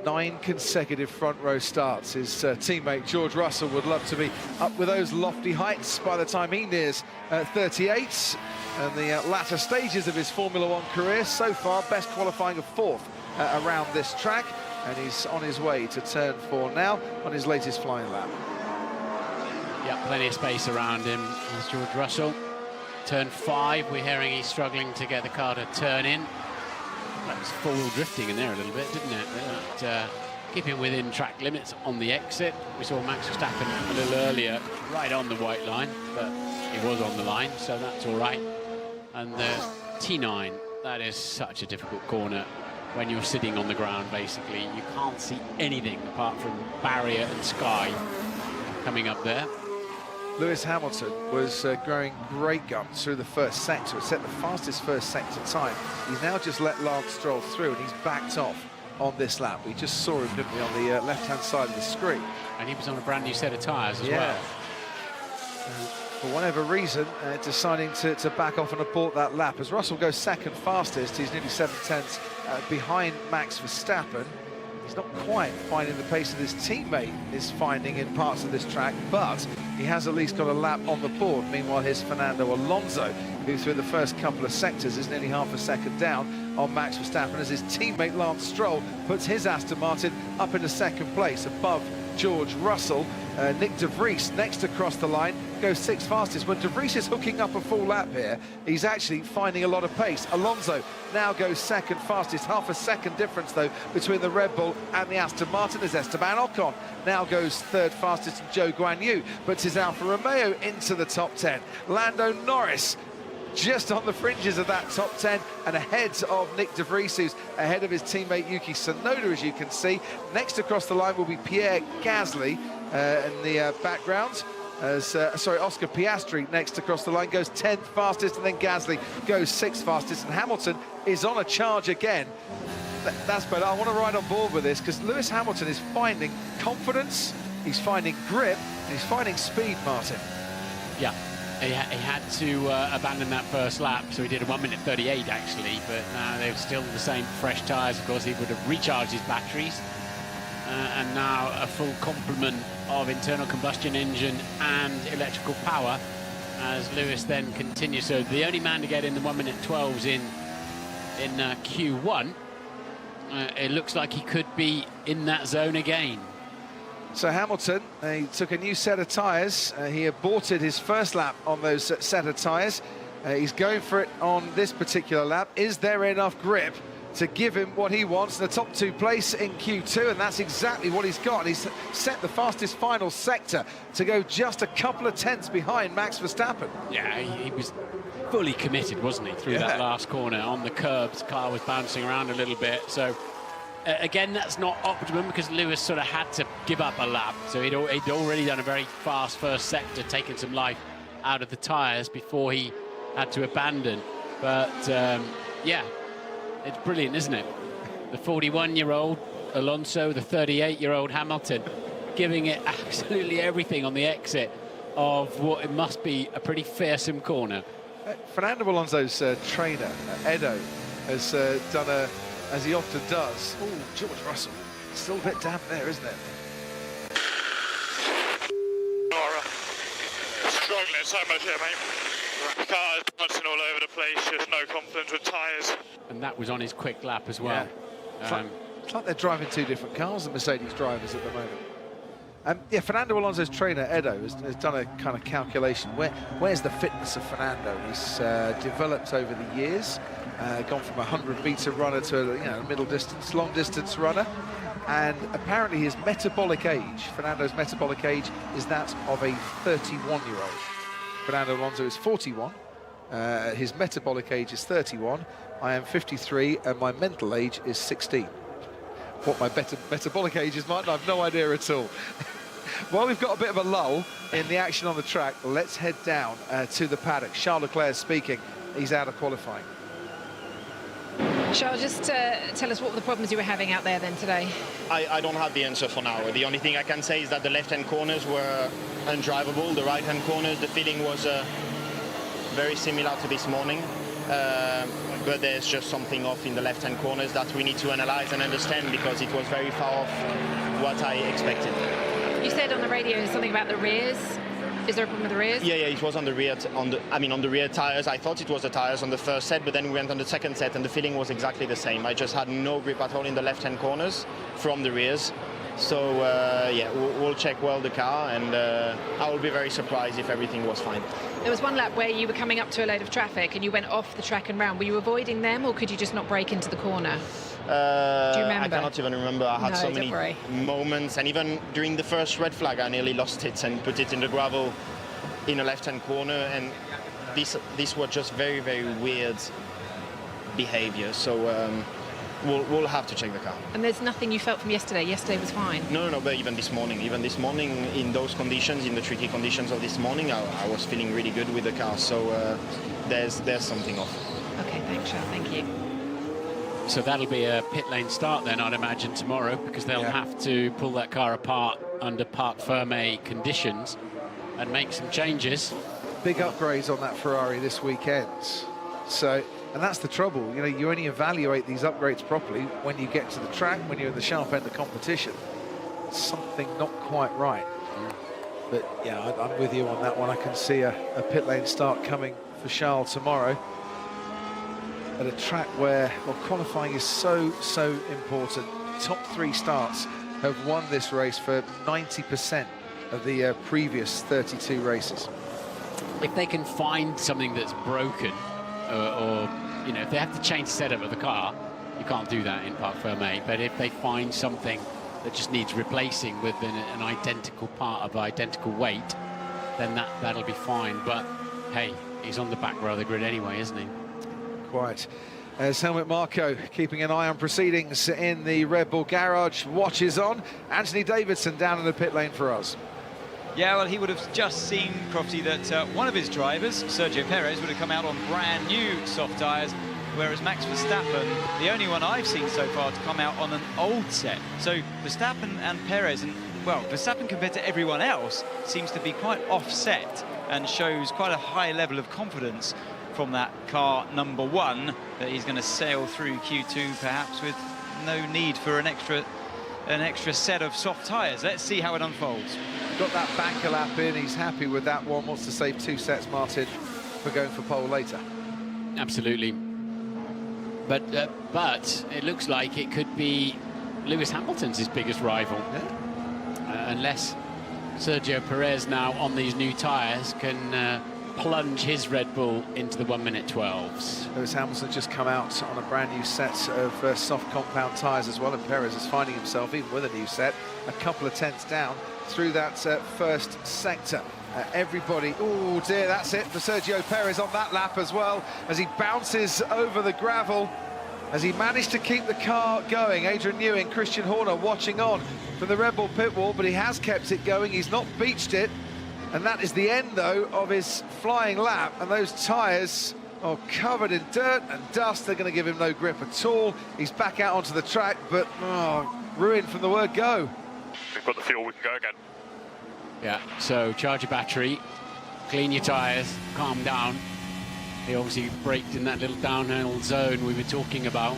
9 consecutive front row starts. His teammate George Russell would love to be up with those lofty heights by the time he nears 38 and the latter stages of his Formula One career. So far, best qualifying of 4th around this track. And he's on his way to turn 4 now on his latest flying lap. Yeah, plenty of space around him as George Russell. Turn 5, we're hearing he's struggling to get the car to turn in. That was four-wheel drifting in there a little bit, didn't it? But, keeping within track limits on the exit. We saw Max Verstappen a little earlier, right on the white line, but he was on the line, so that's all right. And the T9, that is such a difficult corner. When you're sitting on the ground, basically, you can't see anything apart from barrier and sky coming up there. Lewis Hamilton was growing great guns through the first sector. It set the fastest first sector time. He's now just let Lance Stroll through, and he's backed off on this lap. We just saw him, didn't we, on the left-hand side of the screen. And he was on a brand new set of tyres as well. For whatever reason, deciding to back off and abort that lap. As Russell goes second fastest, he's nearly 7/10 behind Max Verstappen. He's not quite finding the pace that his teammate is finding in parts of this track, but he has at least got a lap on the board. Meanwhile, here's Fernando Alonso, who through the first couple of sectors is nearly half a second down on Max Verstappen as his teammate Lance Stroll puts his Aston Martin up into second place above George Russell. Nick De Vries next across the line goes 6th fastest. When De Vries is hooking up a full lap here, he's actually finding a lot of pace. Alonso now goes 2nd fastest, half a second difference though between the Red Bull and the Aston Martin, as Esteban Ocon now goes 3rd fastest, and Zhou Guanyu puts his Alfa Romeo into the top 10. Lando Norris just on the fringes of that top 10 and ahead of Nick de Vries, who's ahead of his teammate Yuki Tsunoda, as you can see. Next across the line will be Pierre Gasly in the background. Oscar Piastri next across the line goes 10th fastest, and then Gasly goes 6th fastest, and Hamilton is on a charge again. That's better. I want to ride on board with this because Lewis Hamilton is finding confidence, he's finding grip, and he's finding speed, Martin. Yeah, he had to abandon that first lap, so he did a 1:38 actually, but they were still the same fresh tyres. Of course, he would have recharged his batteries, and now a full complement of internal combustion engine and electrical power as Lewis then continues. So the only man to get in the 1:12s in Q1. It looks like he could be in that zone again. So Hamilton, he took a new set of tyres. He aborted his first lap on those set of tyres. He's going for it on this particular lap. Is there enough grip to give him what he wants, the top 2 place in Q2? And that's exactly what he's got. He's set the fastest final sector to go just a couple of tenths behind Max Verstappen. Yeah, he was fully committed, wasn't he, through that last corner. On the curbs, car was bouncing around a little bit. So again, that's not optimum because Lewis sort of had to give up a lap. So he'd already done a very fast first sector, taking some life out of the tyres before he had to abandon. But yeah, it's brilliant, isn't it? The 41-year-old Alonso, the 38-year-old Hamilton, giving it absolutely everything on the exit of what it must be a pretty fearsome corner. Fernando Alonso's trainer, Edo, has done as he often does. Oh, George Russell. Still a bit damp there, isn't it? Struggling so much here, mate. Cars bouncing all over the place, just no confidence with tyres. And that was on his quick lap as well. Yeah. It's like they're driving 2 different cars, the Mercedes drivers at the moment. Yeah, Fernando Alonso's trainer, Edo, has done a kind of calculation. Where's the fitness of Fernando? He's developed over the years, gone from a 100-metre runner to a middle distance, long distance runner. And apparently his metabolic age, Fernando's metabolic age, is that of a 31-year-old. Fernando Alonso is 41. His metabolic age is 31. I am 53, and my mental age is 16. What my metabolic age is, Martin, I've no idea at all. While we've got a bit of a lull in the action on the track, let's head down to the paddock. Charles Leclerc speaking. He's out of qualifying. Charles, just tell us what the problems you were having out there then today. I don't have the answer for now. The only thing I can say is that the left-hand corners were undrivable. The right-hand corners, the feeling was very similar to this morning. But there's just something off in the left-hand corners that we need to analyze and understand because it was very far off what I expected. You said on the radio something about the rears. Is there a problem with the rears? Yeah, it was on the rear, on the rear tires. I thought it was the tires on the first set, but then we went on the second set and the feeling was exactly the same. I just had no grip at all in the left-hand corners from the rears. So yeah, we'll check well the car, and I will be very surprised if everything was fine. There was one lap where you were coming up to a load of traffic and you went off the track and round. Were you avoiding them, or could you just not brake into the corner? Do you remember? I cannot even remember. I had so many moments, and even during the first red flag, I nearly lost it and put it in the gravel in a left-hand corner, and this was just very, very weird behavior. So we'll have to check the car. And there's nothing you felt from yesterday? Yesterday was fine? No, but even this morning in those conditions, in the tricky conditions of this morning, I was feeling really good with the car. So there's something off. Okay, thanks, Charles. Thank you. So that'll be a pit lane start then, I'd imagine, tomorrow, because they'll have to pull that car apart under parc fermé conditions and make some changes. Big upgrades on that Ferrari this weekend. So, and that's the trouble. You only evaluate these upgrades properly when you get to the track, when you're in the sharp end of competition. Something not quite right. But yeah, I'm with you on that one. I can see a pit lane start coming for Charles tomorrow at a track where, well, qualifying is so important. Top 3 starts have won this race for 90% of the previous 32 races. If they can find something that's broken, or if they have to change the setup of the car, you can't do that in parc fermé. But if they find something that just needs replacing with an identical part of identical weight, then that'll be fine. But hey, He's on the back row of the grid anyway, isn't he? Quite. As Helmut Marko keeping an eye on proceedings in the Red Bull garage, watches on. Anthony Davidson down in the pit lane for us. Yeah, well, he would have just seen, Crofty, that one of his drivers, Sergio Perez, would have come out on brand new soft tyres, whereas Max Verstappen, the only one I've seen so far to come out on an old set. So Verstappen and Perez, and well, Verstappen compared to everyone else seems to be quite offset and shows quite a high level of confidence from that car number 1 that he's going to sail through Q2 perhaps with no need for an extra set of soft tyres. Let's see how it unfolds. Got that banker lap in, he's happy with that one, wants to save 2 sets, Martin, for going for pole later. Absolutely. But it looks like it could be Lewis Hamilton's his biggest rival. Yeah. Unless Sergio Perez now on these new tyres can plunge his Red Bull into the 1:12. Lewis Hamilton just come out on a brand new set of soft compound tyres as well, and Perez is finding himself, even with a new set, a couple of tenths down through that first sector. Everybody, oh dear, that's it for Sergio Perez on that lap as well, as he bounces over the gravel, as he managed to keep the car going. Adrian Newey and Christian Horner watching on from the Red Bull pit wall, but he has kept it going, he's not beached it. And that is the end, though, of his flying lap. And those tyres are covered in dirt and dust. They're going to give him no grip at all. He's back out onto the track, but ruined from the word go. We've got the fuel, we can go again. Yeah, so charge your battery, clean your tyres, calm down. He obviously braked in that little downhill zone we were talking about.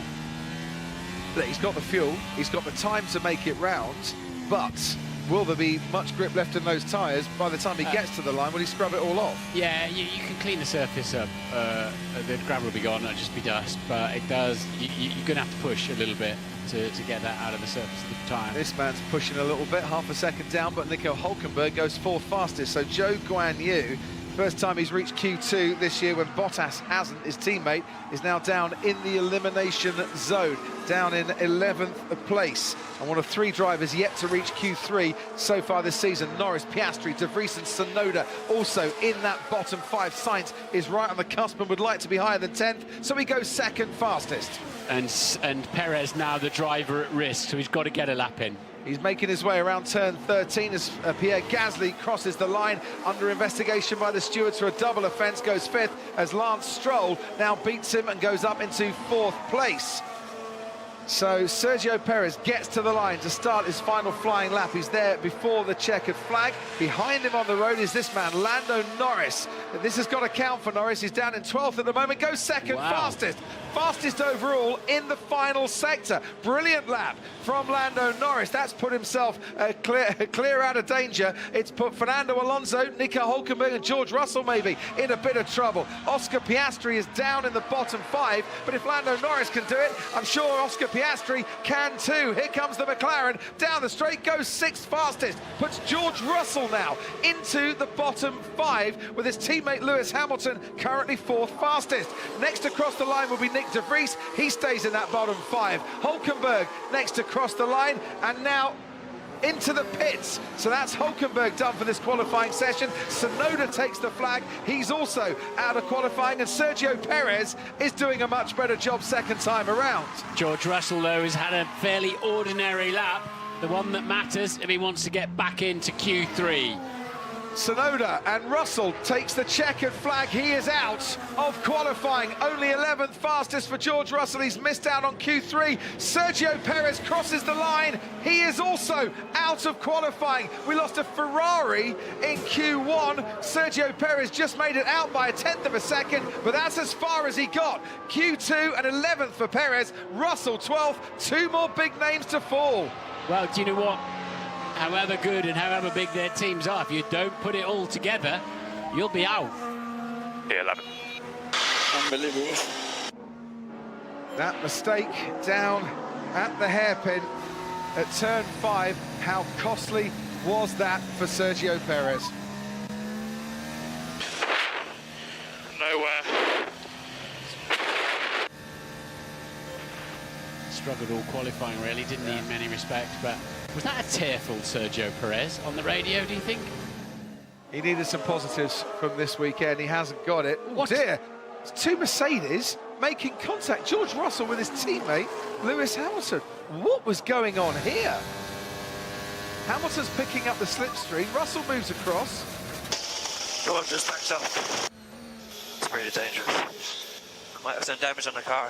He's got the fuel, he's got the time to make it round, but will there be much grip left in those tyres by the time he gets to the line? Will he scrub it all off? Yeah, you can clean the surface up. The gravel will be gone, it'll just be dust, but it does, you're going to have to push a little bit to get that out of the surface of the tyre. This man's pushing a little bit, half a second down, but Nico Hülkenberg goes 4th fastest. So Zhou Guanyu, first time he's reached Q2 this year when Bottas hasn't. His teammate is now down in the elimination zone, down in 11th place. And one of 3 drivers yet to reach Q3 so far this season. Norris, Piastri, De Vries and Tsunoda also in that bottom 5. Sainz is right on the cusp and would like to be higher than 10th, so he goes 2nd fastest. And Perez now the driver at risk, so he's got to get a lap in. He's making his way around turn 13 as Pierre Gasly crosses the line under investigation by the stewards for a double offence, goes 5th as Lance Stroll now beats him and goes up into 4th place. So Sergio Perez gets to the line to start his final flying lap. He's there before the checkered flag. Behind him on the road is this man, Lando Norris. This has got to count for Norris. He's down in 12th at the moment, goes 2nd fastest. Fastest overall in the final sector. Brilliant lap from Lando Norris. That's put himself clear out of danger. It's put Fernando Alonso, Nico Hülkenberg and George Russell maybe in a bit of trouble. Oscar Piastri is down in the bottom 5, but if Lando Norris can do it, I'm sure Oscar Piastri can too. Here comes the McLaren down the straight, goes 6th fastest, puts George Russell now into the bottom 5 with his teammate Lewis Hamilton currently 4th fastest. Next across the line will be Nick De Vries. He stays in that bottom 5. Hülkenberg next across the line and now into the pits. So that's Hülkenberg done for this qualifying session. Tsunoda takes the flag. He's also out of qualifying, and Sergio Perez is doing a much better job second time around. George Russell, though, has had a fairly ordinary lap, the one that matters if he wants to get back into Q3. Tsunoda and Russell takes the checkered flag. He is out of qualifying. Only 11th fastest for George Russell. He's missed out on Q3. Sergio Perez crosses the line. He is also out of qualifying. We lost a Ferrari in Q1. Sergio Perez just made it out by a 10th of a second, but that's as far as he got. Q2 and 11th for Perez. Russell 12th. 2 more big names to fall. Well, do you know what? However good and however big their teams are, if you don't put it all together, you'll be out. Yeah, 11. Unbelievable. That mistake down at the hairpin at turn 5. How costly was that for Sergio Perez? Nowhere. Struggled all qualifying, really, didn't he, in many respects, but was that a tearful Sergio Perez on the radio, do you think? He needed some positives from this weekend. He hasn't got it. Oh dear, it's two Mercedes making contact. George Russell with his teammate, Lewis Hamilton. What was going on here? Hamilton's picking up the slipstream. Russell moves across. George just backs up. It's really dangerous. Might have some damage on the car.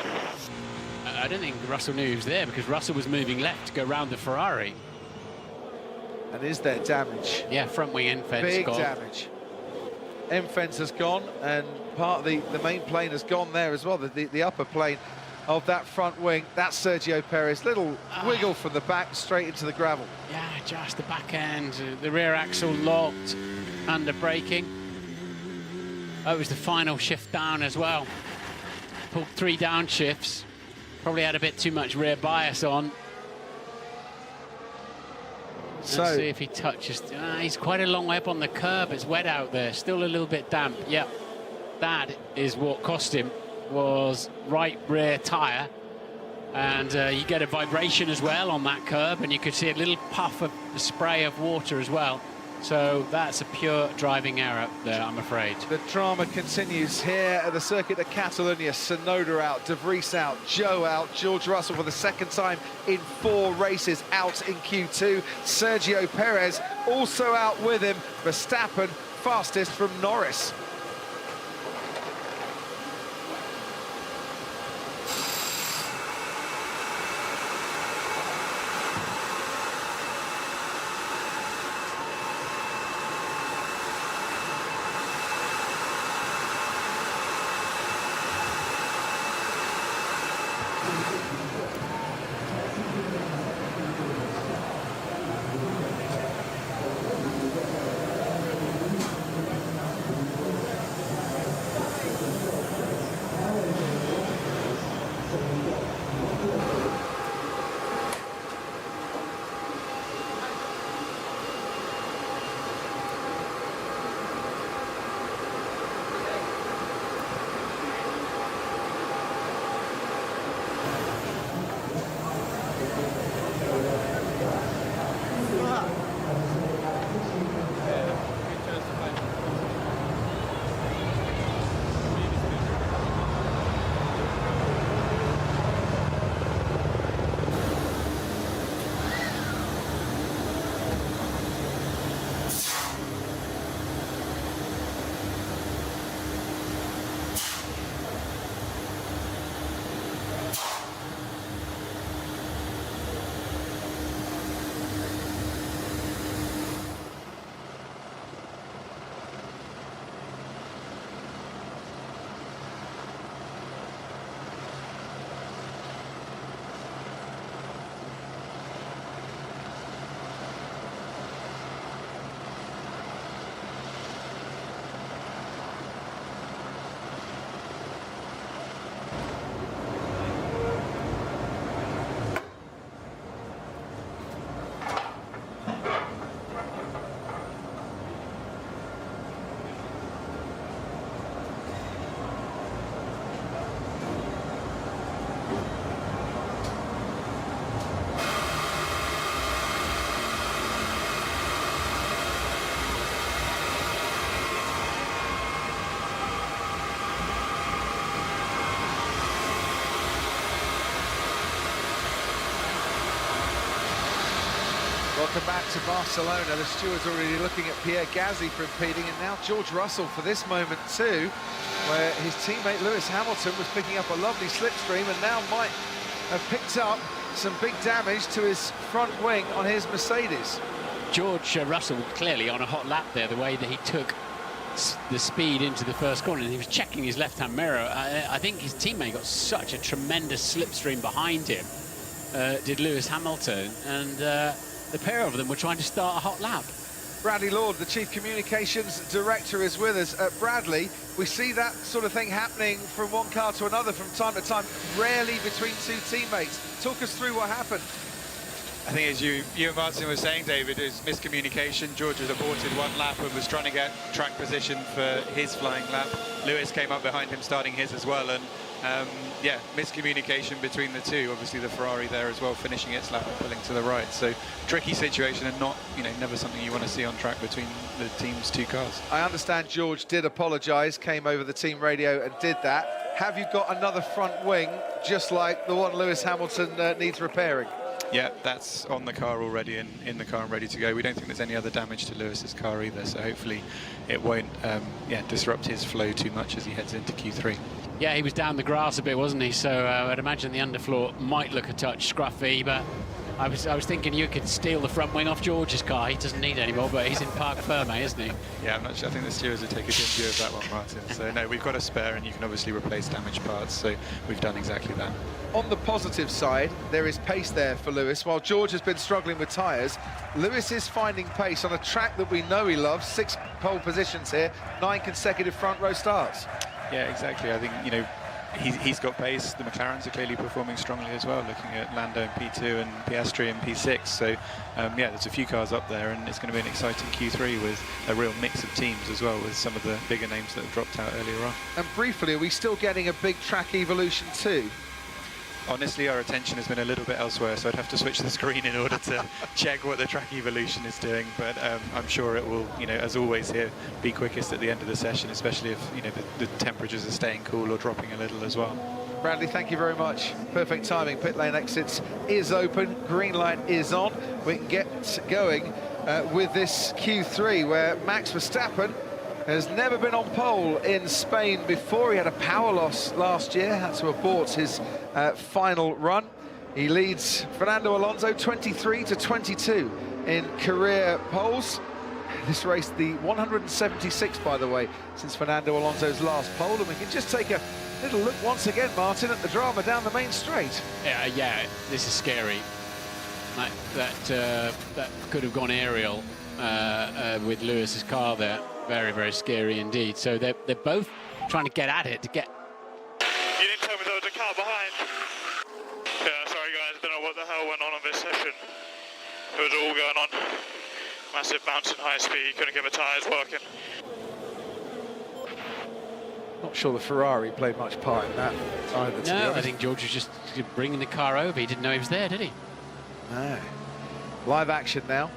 I don't think Russell knew he was there because Russell was moving left to go round the Ferrari. And is there damage? Yeah, front wing end fence Big gone. damage. End fence has gone, and part of the main plane has gone there as well, the upper plane of that front wing. That's Sergio Perez. Little wiggle from the back straight into the gravel. Yeah, just the back end, the rear axle locked, under braking. Oh, it was the final shift down as well. Pulled 3 downshifts. Probably had a bit too much rear bias on. So, let's see if he touches. He's quite a long way up on the curb. It's wet out there. Still a little bit damp. Yeah, that is what cost him. Was right rear tyre, and you get a vibration as well on that curb, and you could see a little puff of spray of water as well. So that's a pure driving error there, I'm afraid. the drama continues here at the Circuit de Catalunya. Sonoda out, De Vries out, Joe out, George Russell for the second time in 4 races out in Q2. Sergio Perez also out with him. Verstappen fastest from Norris. Welcome back to Barcelona. The stewards already looking at Pierre Gasly for impeding, and now George Russell for this moment too, where his teammate Lewis Hamilton was picking up a lovely slipstream and now might have picked up some big damage to his front wing on his Mercedes. George Russell clearly on a hot lap there, the way that he took the speed into the first corner, and he was checking his left-hand mirror. I think his teammate got such a tremendous slipstream behind him, did Lewis Hamilton, and the pair of them were trying to start a hot lap. Bradley Lord, the Chief Communications Director, is with us. Bradley, we see that sort of thing happening from one car to another from time to time, rarely between 2 teammates. Talk us through what happened. I think as you and Martin were saying, David, is miscommunication. George was aborted 1 lap and was trying to get track position for his flying lap. Lewis came up behind him starting his as well, and yeah, miscommunication between the two. Obviously the Ferrari there as well, finishing its lap and pulling to the right. So tricky situation, and not, never something you want to see on track between the team's two cars. I understand George did apologise, came over the team radio and did that. Have you got another front wing, just like the one Lewis Hamilton needs repairing? Yeah, that's on the car already and in the car and ready to go. We don't think there's any other damage to Lewis's car either, so hopefully it won't disrupt his flow too much as he heads into Q3. Yeah, he was down the grass a bit, wasn't he? So I'd imagine the underfloor might look a touch scruffy, but I was thinking you could steal the front wing off George's car. He doesn't need any more, but he's in Parc Ferme, isn't he? Yeah, I'm not sure. I think the stewards would take a good view of that one, Martin. So no, we've got a spare, and you can obviously replace damaged parts, so we've done exactly that. On the positive side, there is pace there for Lewis. While George has been struggling with tyres, Lewis is finding pace on a track that we know he loves. 6 pole positions here, 9 consecutive front row starts. Yeah, exactly. I think, he's got pace. The McLarens are clearly performing strongly as well, looking at Lando in P2 and Piastri in P6. So, yeah, there's a few cars up there, and it's going to be an exciting Q3 with a real mix of teams as well, with some of the bigger names that have dropped out earlier on. And briefly, are we still getting a big track evolution too? Honestly, our attention has been a little bit elsewhere, so I'd have to switch the screen in order to check what the track evolution is doing. But I'm sure it will, as always here, be quickest at the end of the session, especially if the temperatures are staying cool or dropping a little as well. Bradley, thank you very much. Perfect timing. Pit lane exits is open, green light is on. We can get going with this Q3, where Max Verstappen has never been on pole in Spain before. He had a power loss last year, had to abort his final run. He leads Fernando Alonso 23-22 in career poles. This race, the 176th, by the way, since Fernando Alonso's last pole. And we can just take a little look once again, Martin, at the drama down the main straight. Yeah, this is scary. That could have gone aerial with Lewis's car there. Very, very scary indeed. So they're both trying to get at it to get. You didn't tell me there was a car behind. Yeah, sorry guys, don't know what the hell went on this session. It was all going on. Massive bounce and high speed, couldn't get the tyres working. Not sure the Ferrari played much part in that either. No, I think George was just bringing the car over. He didn't know he was there, did he? No. Live action now.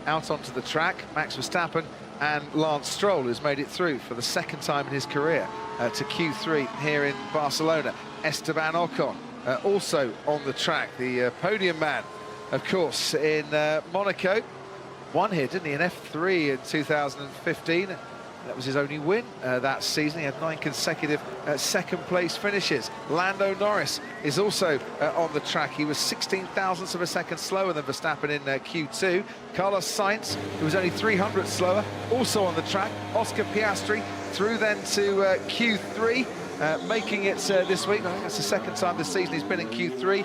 Out onto the track, Max Verstappen and Lance Stroll, who's made it through for the second time in his career to Q3 here in Barcelona. Esteban Ocon also on the track, the podium man, of course, in Monaco. Won here, didn't he, in F3 in 2015. That was his only win that season. He had 9 consecutive second-place finishes. Lando Norris is also on the track. He was 16 thousandths of a second slower than Verstappen in Q2. Carlos Sainz, who was only 300 slower, also on the track. Oscar Piastri through then to Q3. Making it this week. I think that's the second time this season he's been in Q3.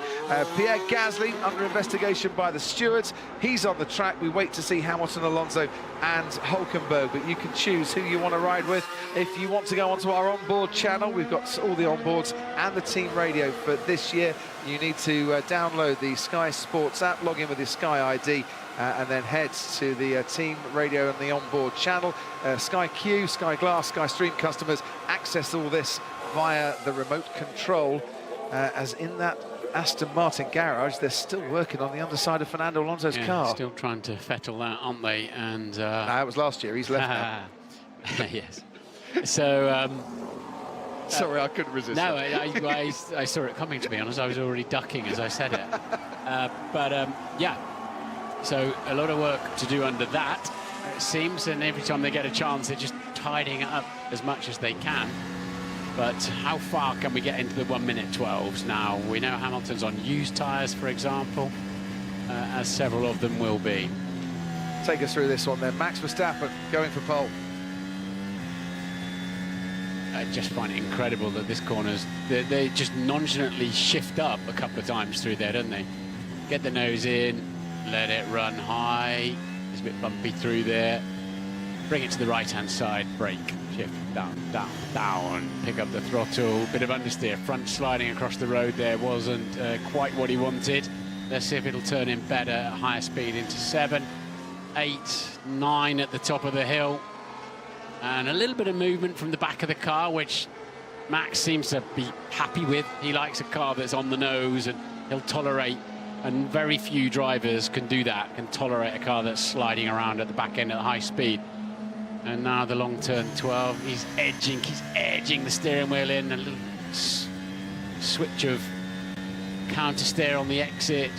Pierre Gasly under investigation by the stewards. He's on the track. We wait to see Hamilton, Alonso and Hülkenberg, but you can choose who you want to ride with. If you want to go onto our onboard channel, we've got all the onboards and the team radio for this year. You need to download the Sky Sports app, log in with your Sky ID, and then head to the team radio and the onboard channel. Sky Q, Sky Glass, Sky Stream customers access all this via the remote control, as in that Aston Martin garage, they're still working on the underside of Fernando Alonso's car. Still trying to fettle that, aren't they? And that was last year. He's left now. Yes. So. Sorry, I couldn't resist. No, I saw it coming, to be honest. I was already ducking as I said it. Yeah. So a lot of work to do under that, it seems, and every time they get a chance, they're just tidying it up as much as they can. But how far can we get into the 1:12 now? We know Hamilton's on used tyres, for example, as several of them will be. Take us through this one then. Max Verstappen going for pole. I just find it incredible that this corner's, they just nonchalantly shift up a couple of times through there, don't they? Get the nose in, let it run high. It's a bit bumpy through there. Bring it to the right-hand side, brake, shift, down, down, down, pick up the throttle, bit of understeer, front sliding across the road there wasn't quite what he wanted. Let's see if it'll turn in better at higher speed into 7, 8, 9 at the top of the hill. And a little bit of movement from the back of the car, which Max seems to be happy with. He likes a car that's on the nose, and he'll tolerate, and very few drivers can do that, can tolerate a car that's sliding around at the back end at high speed. And now the long turn 12, he's edging the steering wheel in, a little switch of counter steer on the exit.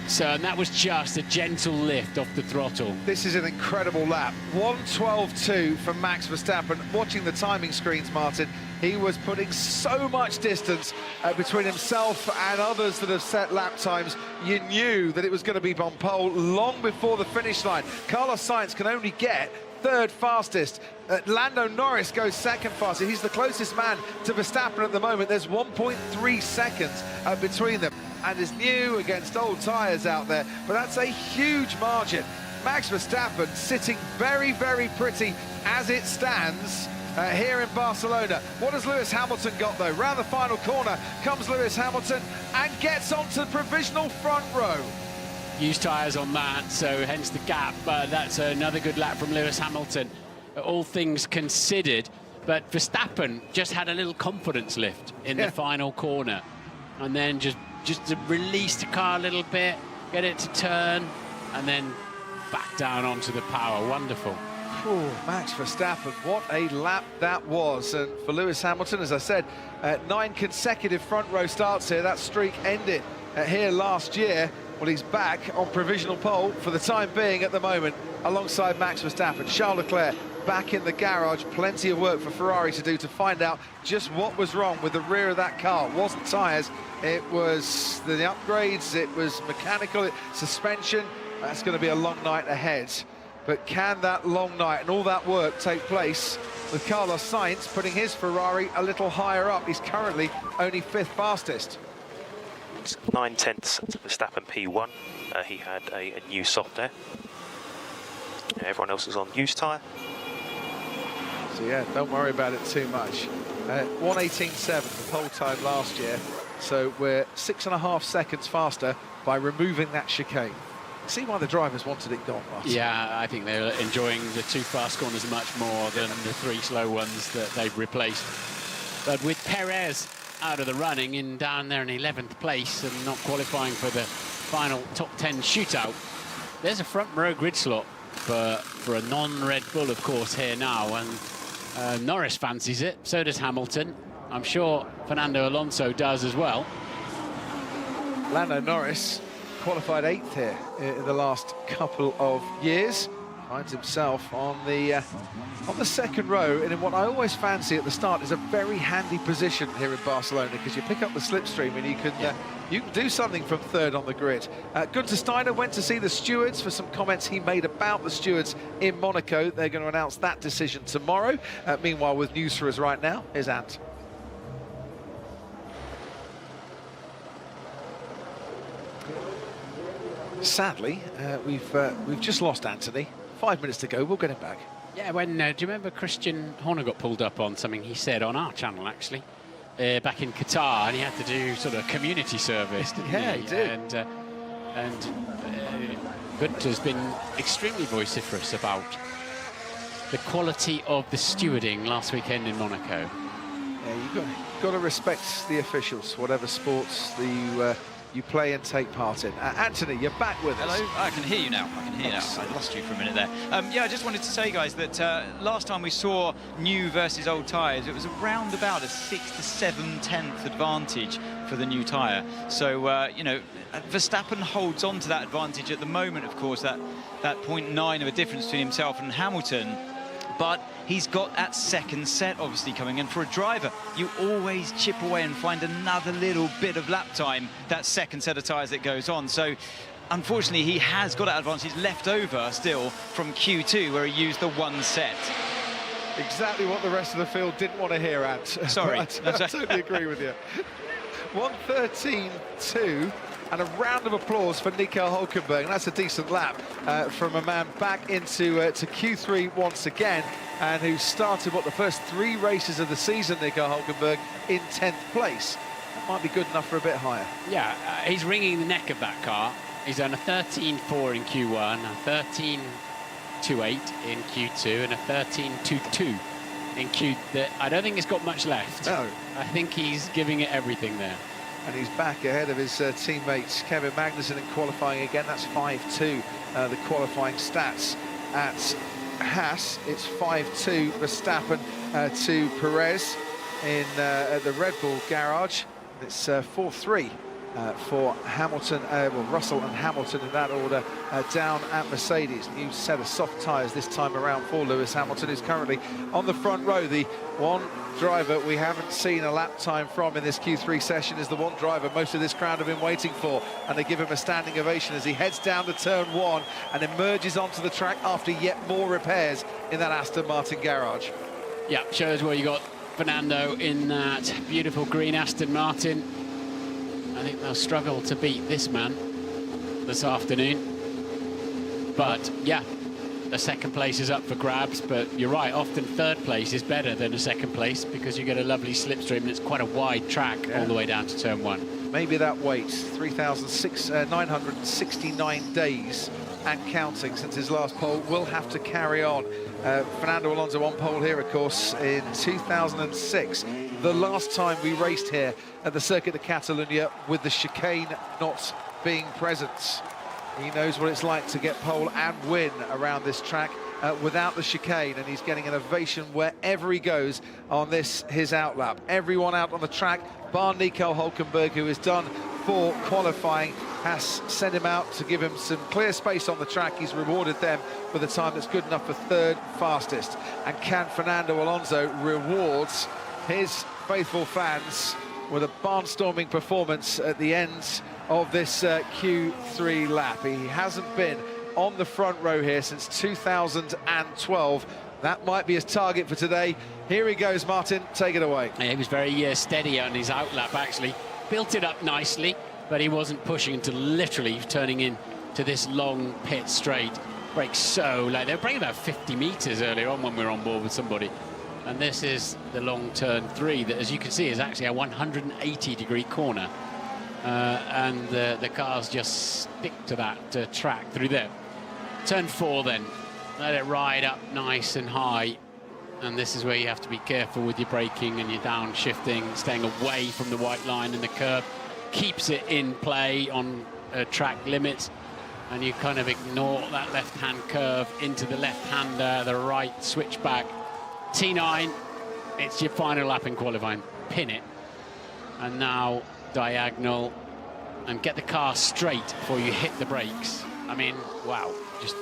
So, and that was just a gentle lift off the throttle. This is an incredible lap. 1:12.2 for Max Verstappen. Watching the timing screens, Martin, he was putting so much distance between himself and others that have set lap times. You knew that it was going to be on pole long before the finish line. Carlos Sainz can only get third fastest. Lando Norris goes second fastest. He's the closest man to Verstappen at the moment. There's 1.3 seconds between them. And is new against old tyres out there, but that's a huge margin. Max Verstappen sitting very, very pretty as it stands here in Barcelona. What has Lewis Hamilton got, though? Round the final corner comes Lewis Hamilton and gets onto the provisional front row. Used tyres on that, so hence the gap. But that's another good lap from Lewis Hamilton, all things considered. But Verstappen just had a little confidence lift in the final corner, and then just to release the car a little bit, get it to turn, and then back down onto the power. Wonderful. Oh, Max Verstappen, what a lap that was. And for Lewis Hamilton, as I said, 9 consecutive front row starts here. That streak ended here last year. Well, he's back on provisional pole for the time being at the moment, alongside Max Verstappen. Charles Leclerc back in the garage. Plenty of work for Ferrari to do to find out just what was wrong with the rear of that car. It wasn't tyres, it was the upgrades, it was mechanical, suspension. That's going to be a long night ahead. But can that long night and all that work take place with Carlos Sainz putting his Ferrari a little higher up? He's currently only 5th fastest. It's 9/10 to Verstappen P1. He had a new soft air. Everyone else is on used tyre. So yeah, don't worry about it too much. 1:18.7 the pole time last year, so we're 6.5 seconds faster by removing that chicane. See why the drivers wanted it gone, Martin. Yeah, I think they're enjoying the 2 fast corners much more than the 3 slow ones that they've replaced. But with Perez out of the running and down there in 11th place and not qualifying for the final top 10 shootout, there's a front row grid slot for a non-Red Bull, of course, here now. And Norris fancies it, so does Hamilton. I'm sure Fernando Alonso does as well. Lando Norris qualified 8th here in the last couple of years. Finds himself on the second row, and in what I always fancy at the start is a very handy position here in Barcelona, because you pick up the slipstream and you can do something from 3rd on the grid. Gunther Steiner went to see the stewards for some comments he made about the stewards in Monaco. They're going to announce that decision tomorrow. Meanwhile, with news for us right now, here's Ant. Sadly, we've just lost Anthony. 5 minutes to go, we'll get him back. Yeah, when do you remember Christian Horner got pulled up on something he said on our channel, actually, back in Qatar, and he had to do sort of community service, didn't yeah, he? He did. And Gunther's been extremely vociferous about the quality of the stewarding last weekend in Monaco. Yeah, you've got to respect the officials, whatever sports you play and take part in. Anthony, you're back with us. Hello, I can hear you now. I lost you for a minute there. Yeah, I just wanted to say, guys, that last time we saw new versus old tyres, it was around about a 6 to 7/10 advantage for the new tyre. So, you know, Verstappen holds on to that advantage at the moment, of course, that 0.9 of a difference between himself and Hamilton. But he's got that second set obviously coming in. For a driver, you always chip away and find another little bit of lap time, that second set of tyres that goes on. So unfortunately, he has got that advantage left over still from Q2, where he used the 1 set. Exactly what the rest of the field didn't want to hear, Ant. Sorry. I totally agree with you. 1:13.2. And a round of applause for Nico Hülkenberg. And that's a decent lap from a man back into to Q3 once again, and who started, the first 3 races of the season, Nico Hülkenberg, in 10th place. That might be good enough for a bit higher. Yeah, he's wringing the neck of that car. He's done a 13.4 in Q1, a 13.28 in Q2, and a 13.22 in Q that I don't think he's got much left. No. I think he's giving it everything there. And he's back ahead of his teammates, Kevin Magnussen, in qualifying again. That's 5-2, the qualifying stats at Haas. It's 5-2 Verstappen to Perez at the Red Bull garage. It's 4-3 for Hamilton, Russell and Hamilton in that order down at Mercedes. New set of soft tyres this time around for Lewis Hamilton, who's currently on the front row. The one driver we haven't seen a lap time from in this Q3 session is the one driver most of this crowd have been waiting for, and they give him a standing ovation as he heads down to turn 1 and emerges onto the track after yet more repairs in that Aston Martin garage. Yeah, shows where you got Fernando in that beautiful green Aston Martin. I think they'll struggle to beat this man this afternoon. But yeah, the second place is up for grabs, but you're right, often third place is better than a second place because you get a lovely slipstream and it's quite a wide track all the way down to turn 1. Maybe that wait, 3,969 days and counting since his last pole, will have to carry on. Fernando Alonso on pole here, of course, in 2006. The last time we raced here at the Circuit de Catalunya with the chicane not being present. He knows what it's like to get pole and win around this track without the chicane, and he's getting an ovation wherever he goes on this, his outlap. Everyone out on the track, bar Nico Hülkenberg, who is done for qualifying, has sent him out to give him some clear space on the track. He's rewarded them with a time that's good enough for third fastest. And can Fernando Alonso rewards his faithful fans with a barnstorming performance at the end of this Q3 lap. He hasn't been on the front row here since 2012. That might be his target for today. Here he goes, Martin, take it away. Yeah, he was very steady on his outlap, actually. Built it up nicely, but he wasn't pushing until literally turning in to this long pit straight. Brakes so late. They were braking about 50 meters earlier on when we were on board with somebody. And this is the long turn 3 that, as you can see, is actually a 180-degree corner. And the cars just stick to that track through there. Turn 4 then, let it ride up nice and high. And this is where you have to be careful with your braking and your downshifting, staying away from the white line and the curb. Keeps it in play on track limits. And you kind of ignore that left-hand curve into the left-hander, the right switchback. T9, it's your final lap in qualifying. Pin it. And now diagonal and get the car straight before you hit the brakes. I mean, wow, just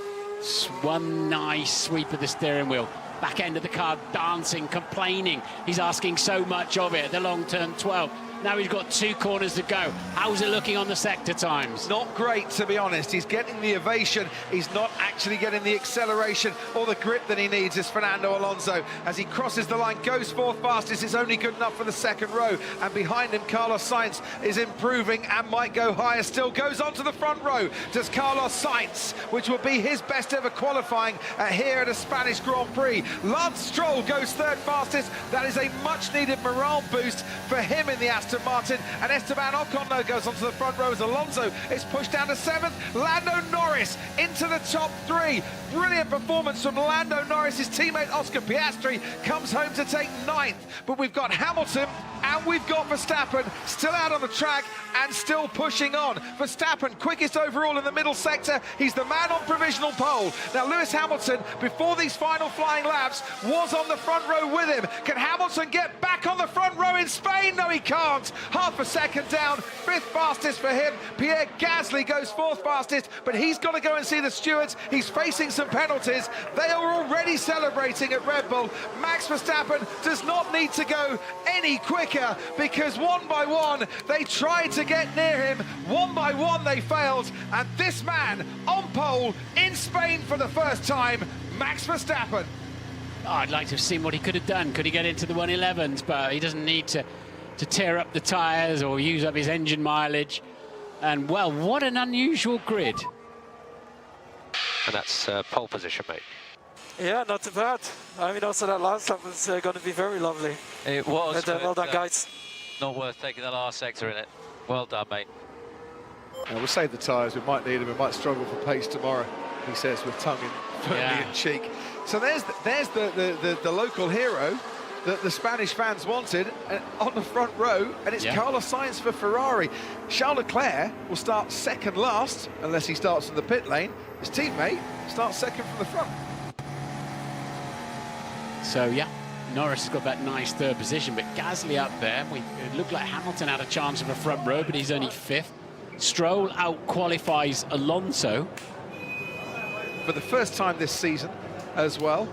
one nice sweep of the steering wheel. Back end of the car dancing, complaining. He's asking so much of it. The long turn 12. Now he's got 2 corners to go. How's it looking on the sector times? Not great, to be honest. He's getting the ovation. He's not actually getting the acceleration or the grip that he needs, is Fernando Alonso. As he crosses the line, goes 4th fastest. It's only good enough for the second row. And behind him, Carlos Sainz is improving and might go higher still. Goes onto the front row. Does Carlos Sainz, which will be his best ever qualifying here at a Spanish Grand Prix. Lance Stroll goes 3rd fastest. That is a much-needed morale boost for him in the Aston Martin, and Esteban Ocon goes onto the front row as Alonso is pushed down to 7th. Lando Norris into the top 3. Brilliant performance from Lando Norris. His teammate Oscar Piastri comes home to take 9th. But we've got Hamilton and we've got Verstappen still out on the track and still pushing on. Verstappen quickest overall in the middle sector. He's the man on provisional pole. Now Lewis Hamilton, before these final flying laps, was on the front row with him. Can Hamilton get back on the front row in Spain? No, he can't. Half a second down, 5th fastest for him. Pierre Gasly goes 4th fastest, but he's got to go and see the stewards. He's facing some penalties. They are already celebrating at Red Bull. Max Verstappen does not need to go any quicker because one by one they tried to get near him. One by one they failed, and this man on pole in Spain for the first time, Max Verstappen. Oh, I'd like to have seen what he could have done. Could he get into the 111s? But he doesn't need to tear up the tyres or use up his engine mileage. And, well, what an unusual grid. And that's pole position, mate. Yeah, not too bad. I mean, also that last lap was going to be very lovely. It was. And, well done, guys. Not worth taking the last sector in it. Well done, mate. We'll save the tyres. We might need them. We might struggle for pace tomorrow, he says, with tongue in firmly in cheek. So there's the local hero that the Spanish fans wanted on the front row, and it's Carlos Sainz for Ferrari. Charles Leclerc will start second last, unless he starts in the pit lane. His teammate starts second from the front. So, yeah, Norris has got that nice third position, but Gasly up there. It looked like Hamilton had a chance of a front row, but he's only fifth. Stroll out-qualifies Alonso. For the first time this season as well.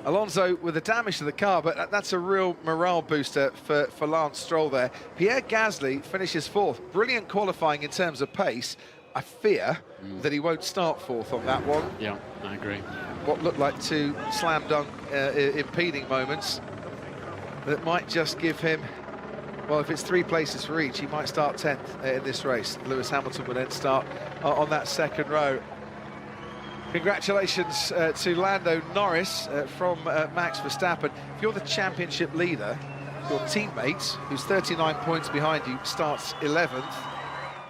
Alonso with the damage to the car, but that's a real morale booster for Lance Stroll there. Pierre Gasly finishes fourth. Brilliant qualifying in terms of pace. I fear that he won't start fourth on that one. Yeah, I agree. What looked like two slam dunk impeding moments that might just give him, well, if it's 3 places for each, he might start 10th in this race. Lewis Hamilton will then start on that second row. Congratulations to Lando Norris from Max Verstappen. If you're the championship leader, your teammate, who's 39 points behind you, starts 11th.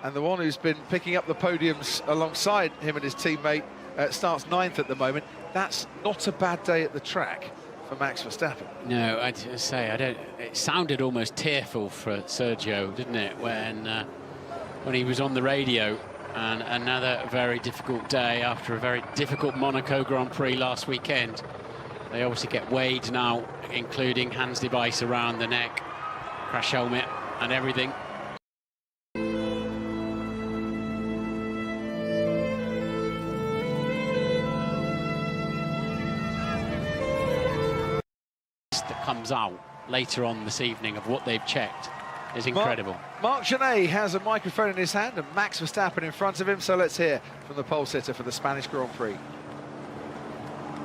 And the one who's been picking up the podiums alongside him and his teammate starts 9th at the moment. That's not a bad day at the track for Max Verstappen. No, I'd say, it sounded almost tearful for Sergio, didn't it, when he was on the radio. And another very difficult day after a very difficult Monaco Grand Prix last weekend. They obviously get weighed now, including HANS device around the neck, crash helmet and everything. That comes out later on this evening of what they've checked is incredible. Marc Genet has a microphone in his hand and Max Verstappen in front of him, so let's hear from the pole sitter for the Spanish Grand Prix.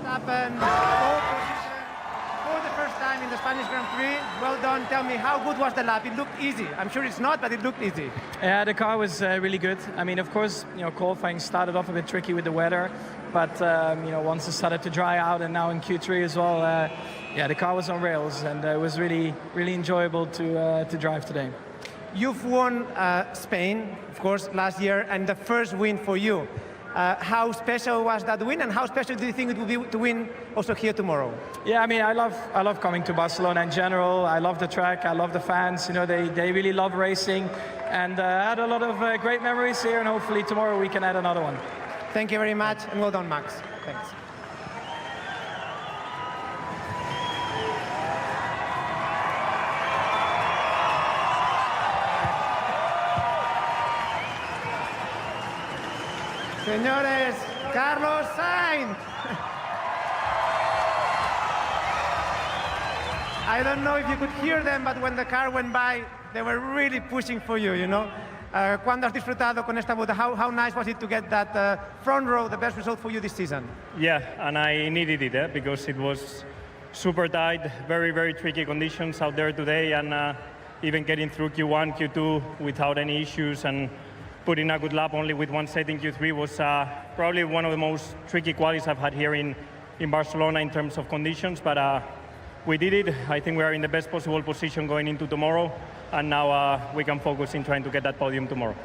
Verstappen, pole position for the first time in the Spanish Grand Prix. Well done. Tell me, how good was the lap? It looked easy. I'm sure it's not, but it looked easy. Yeah, the car was really good. I mean, of course, qualifying started off a bit tricky with the weather, but once it started to dry out, and now in Q3 as well, yeah, the car was on rails, and it was really enjoyable to drive today. You've won Spain, of course, last year, and the first win for you. How special was that win, and how special do you think it will be to win also here tomorrow? Yeah, I mean, I love coming to Barcelona in general. I love the track. I love the fans. They really love racing, and I had a lot of great memories here, and hopefully tomorrow we can add another one. Thank you very much, and well done, Max. Thanks. Señores, Carlos Sainz. I don't know if you could hear them, but when the car went by, they were really pushing for you, ¿Cuándo has disfrutado con esta vuelta? How nice was it to get that front row, the best result for you this season? Yeah, and I needed it because it was super tight, very tricky conditions out there today, and even getting through Q1, Q2 without any issues, and putting a good lap only with one set in Q3 was probably one of the most tricky qualities I've had here in Barcelona in terms of conditions, but we did it. I think we are in the best possible position going into tomorrow, and now we can focus in trying to get that podium tomorrow.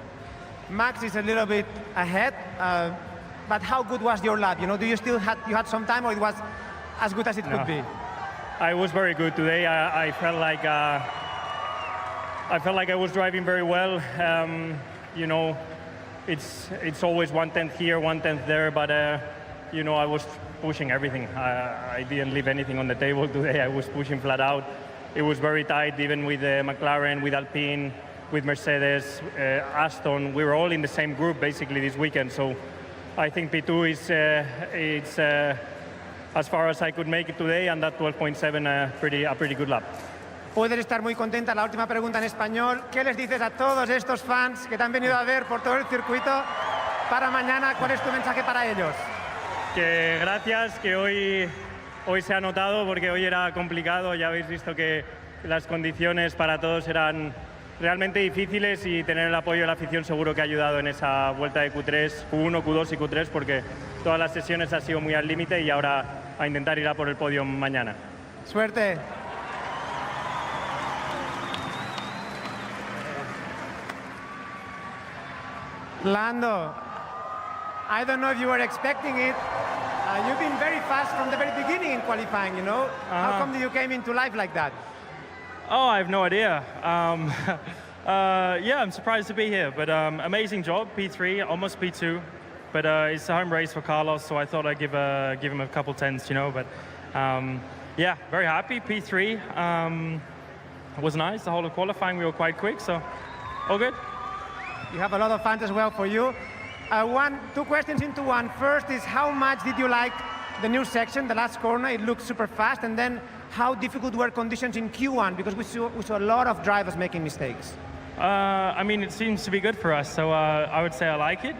Max is a little bit ahead, but how good was your lap? Do you still had some time, or it was as good as it could be? I was very good today. I felt like I was driving very well. It's always 1/10 here, 1/10 there, but I was pushing everything. I didn't leave anything on the table today. I was pushing flat out. It was very tight, even with McLaren, with Alpine, with Mercedes, Aston. We were all in the same group basically this weekend. So I think P2 is as far as I could make it today, and that 12.7 a pretty good lap. Puedes estar muy contenta. La última pregunta en español. ¿Qué les dices a todos estos fans que te han venido a ver por todo el circuito para mañana? ¿Cuál es tu mensaje para ellos? Que gracias, que hoy se ha notado porque hoy era complicado. Ya habéis visto que las condiciones para todos eran realmente difíciles, y tener el apoyo de la afición seguro que ha ayudado en esa vuelta de Q3, Q1, Q2 y Q3, porque todas las sesiones han sido muy al límite, y ahora a intentar ir a por el podio mañana. Suerte. Lando, I don't know if you were expecting it. You've been very fast from the very beginning in qualifying, you know? How come you came into life like that? Oh, I have no idea. Yeah, I'm surprised to be here, but amazing job, P3, almost P2. But it's a home race for Carlos, so I thought I'd give him a couple tenths, you know. But yeah, very happy, P3. It was nice, the whole of qualifying, we were quite quick, so all good. You have a lot of fans as well for you. Two questions into one. First is, how much did you like the new section, the last corner? It looked super fast. And then, how difficult were conditions in Q1? Because we saw a lot of drivers making mistakes. I mean, it seems to be good for us, so I would say I like it.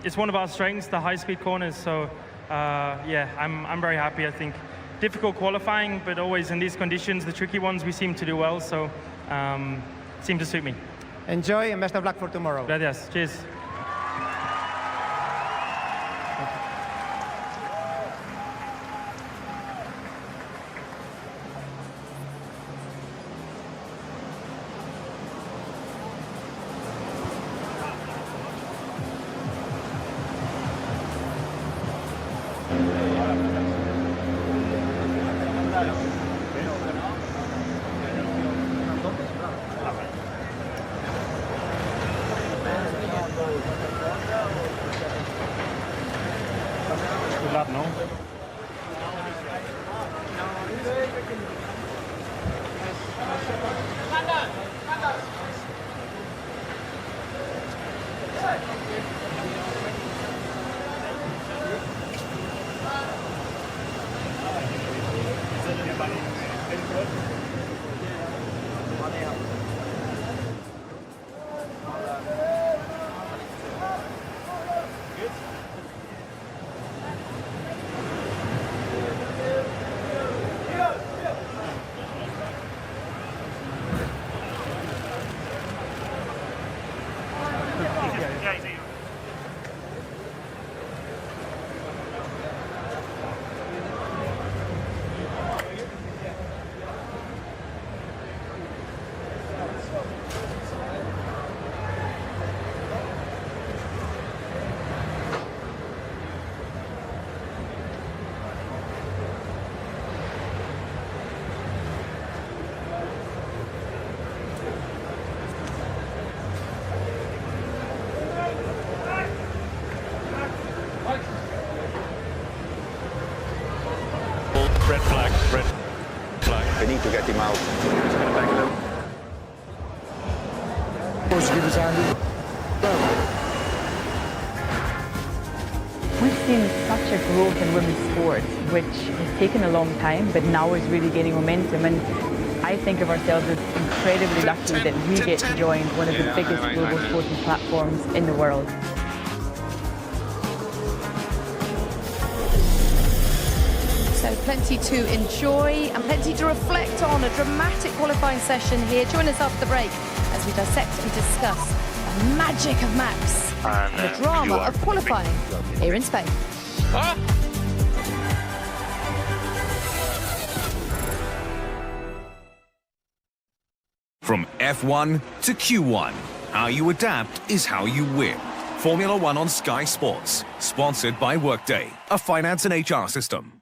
It's one of our strengths, the high-speed corners, so yeah, I'm very happy. I think difficult qualifying, but always in these conditions, the tricky ones, we seem to do well, so it seemed to suit me. Enjoy and best of luck for tomorrow. Gracias. Cheers. Good luck, no? Red flag, red flag. They need to get him out. He's going to back them. We've seen such a growth in women's sports, which has taken a long time, but now is really gaining momentum. And I think of ourselves as incredibly lucky that we get to join one of the biggest global sporting platforms in the world. So plenty to enjoy and plenty to reflect on. A dramatic qualifying session here. Join us after the break as we dissect and discuss the magic of Max and the drama of qualifying here in Spain. From F1 to Q1, how you adapt is how you win. Formula One on Sky Sports, sponsored by Workday, a finance and HR system.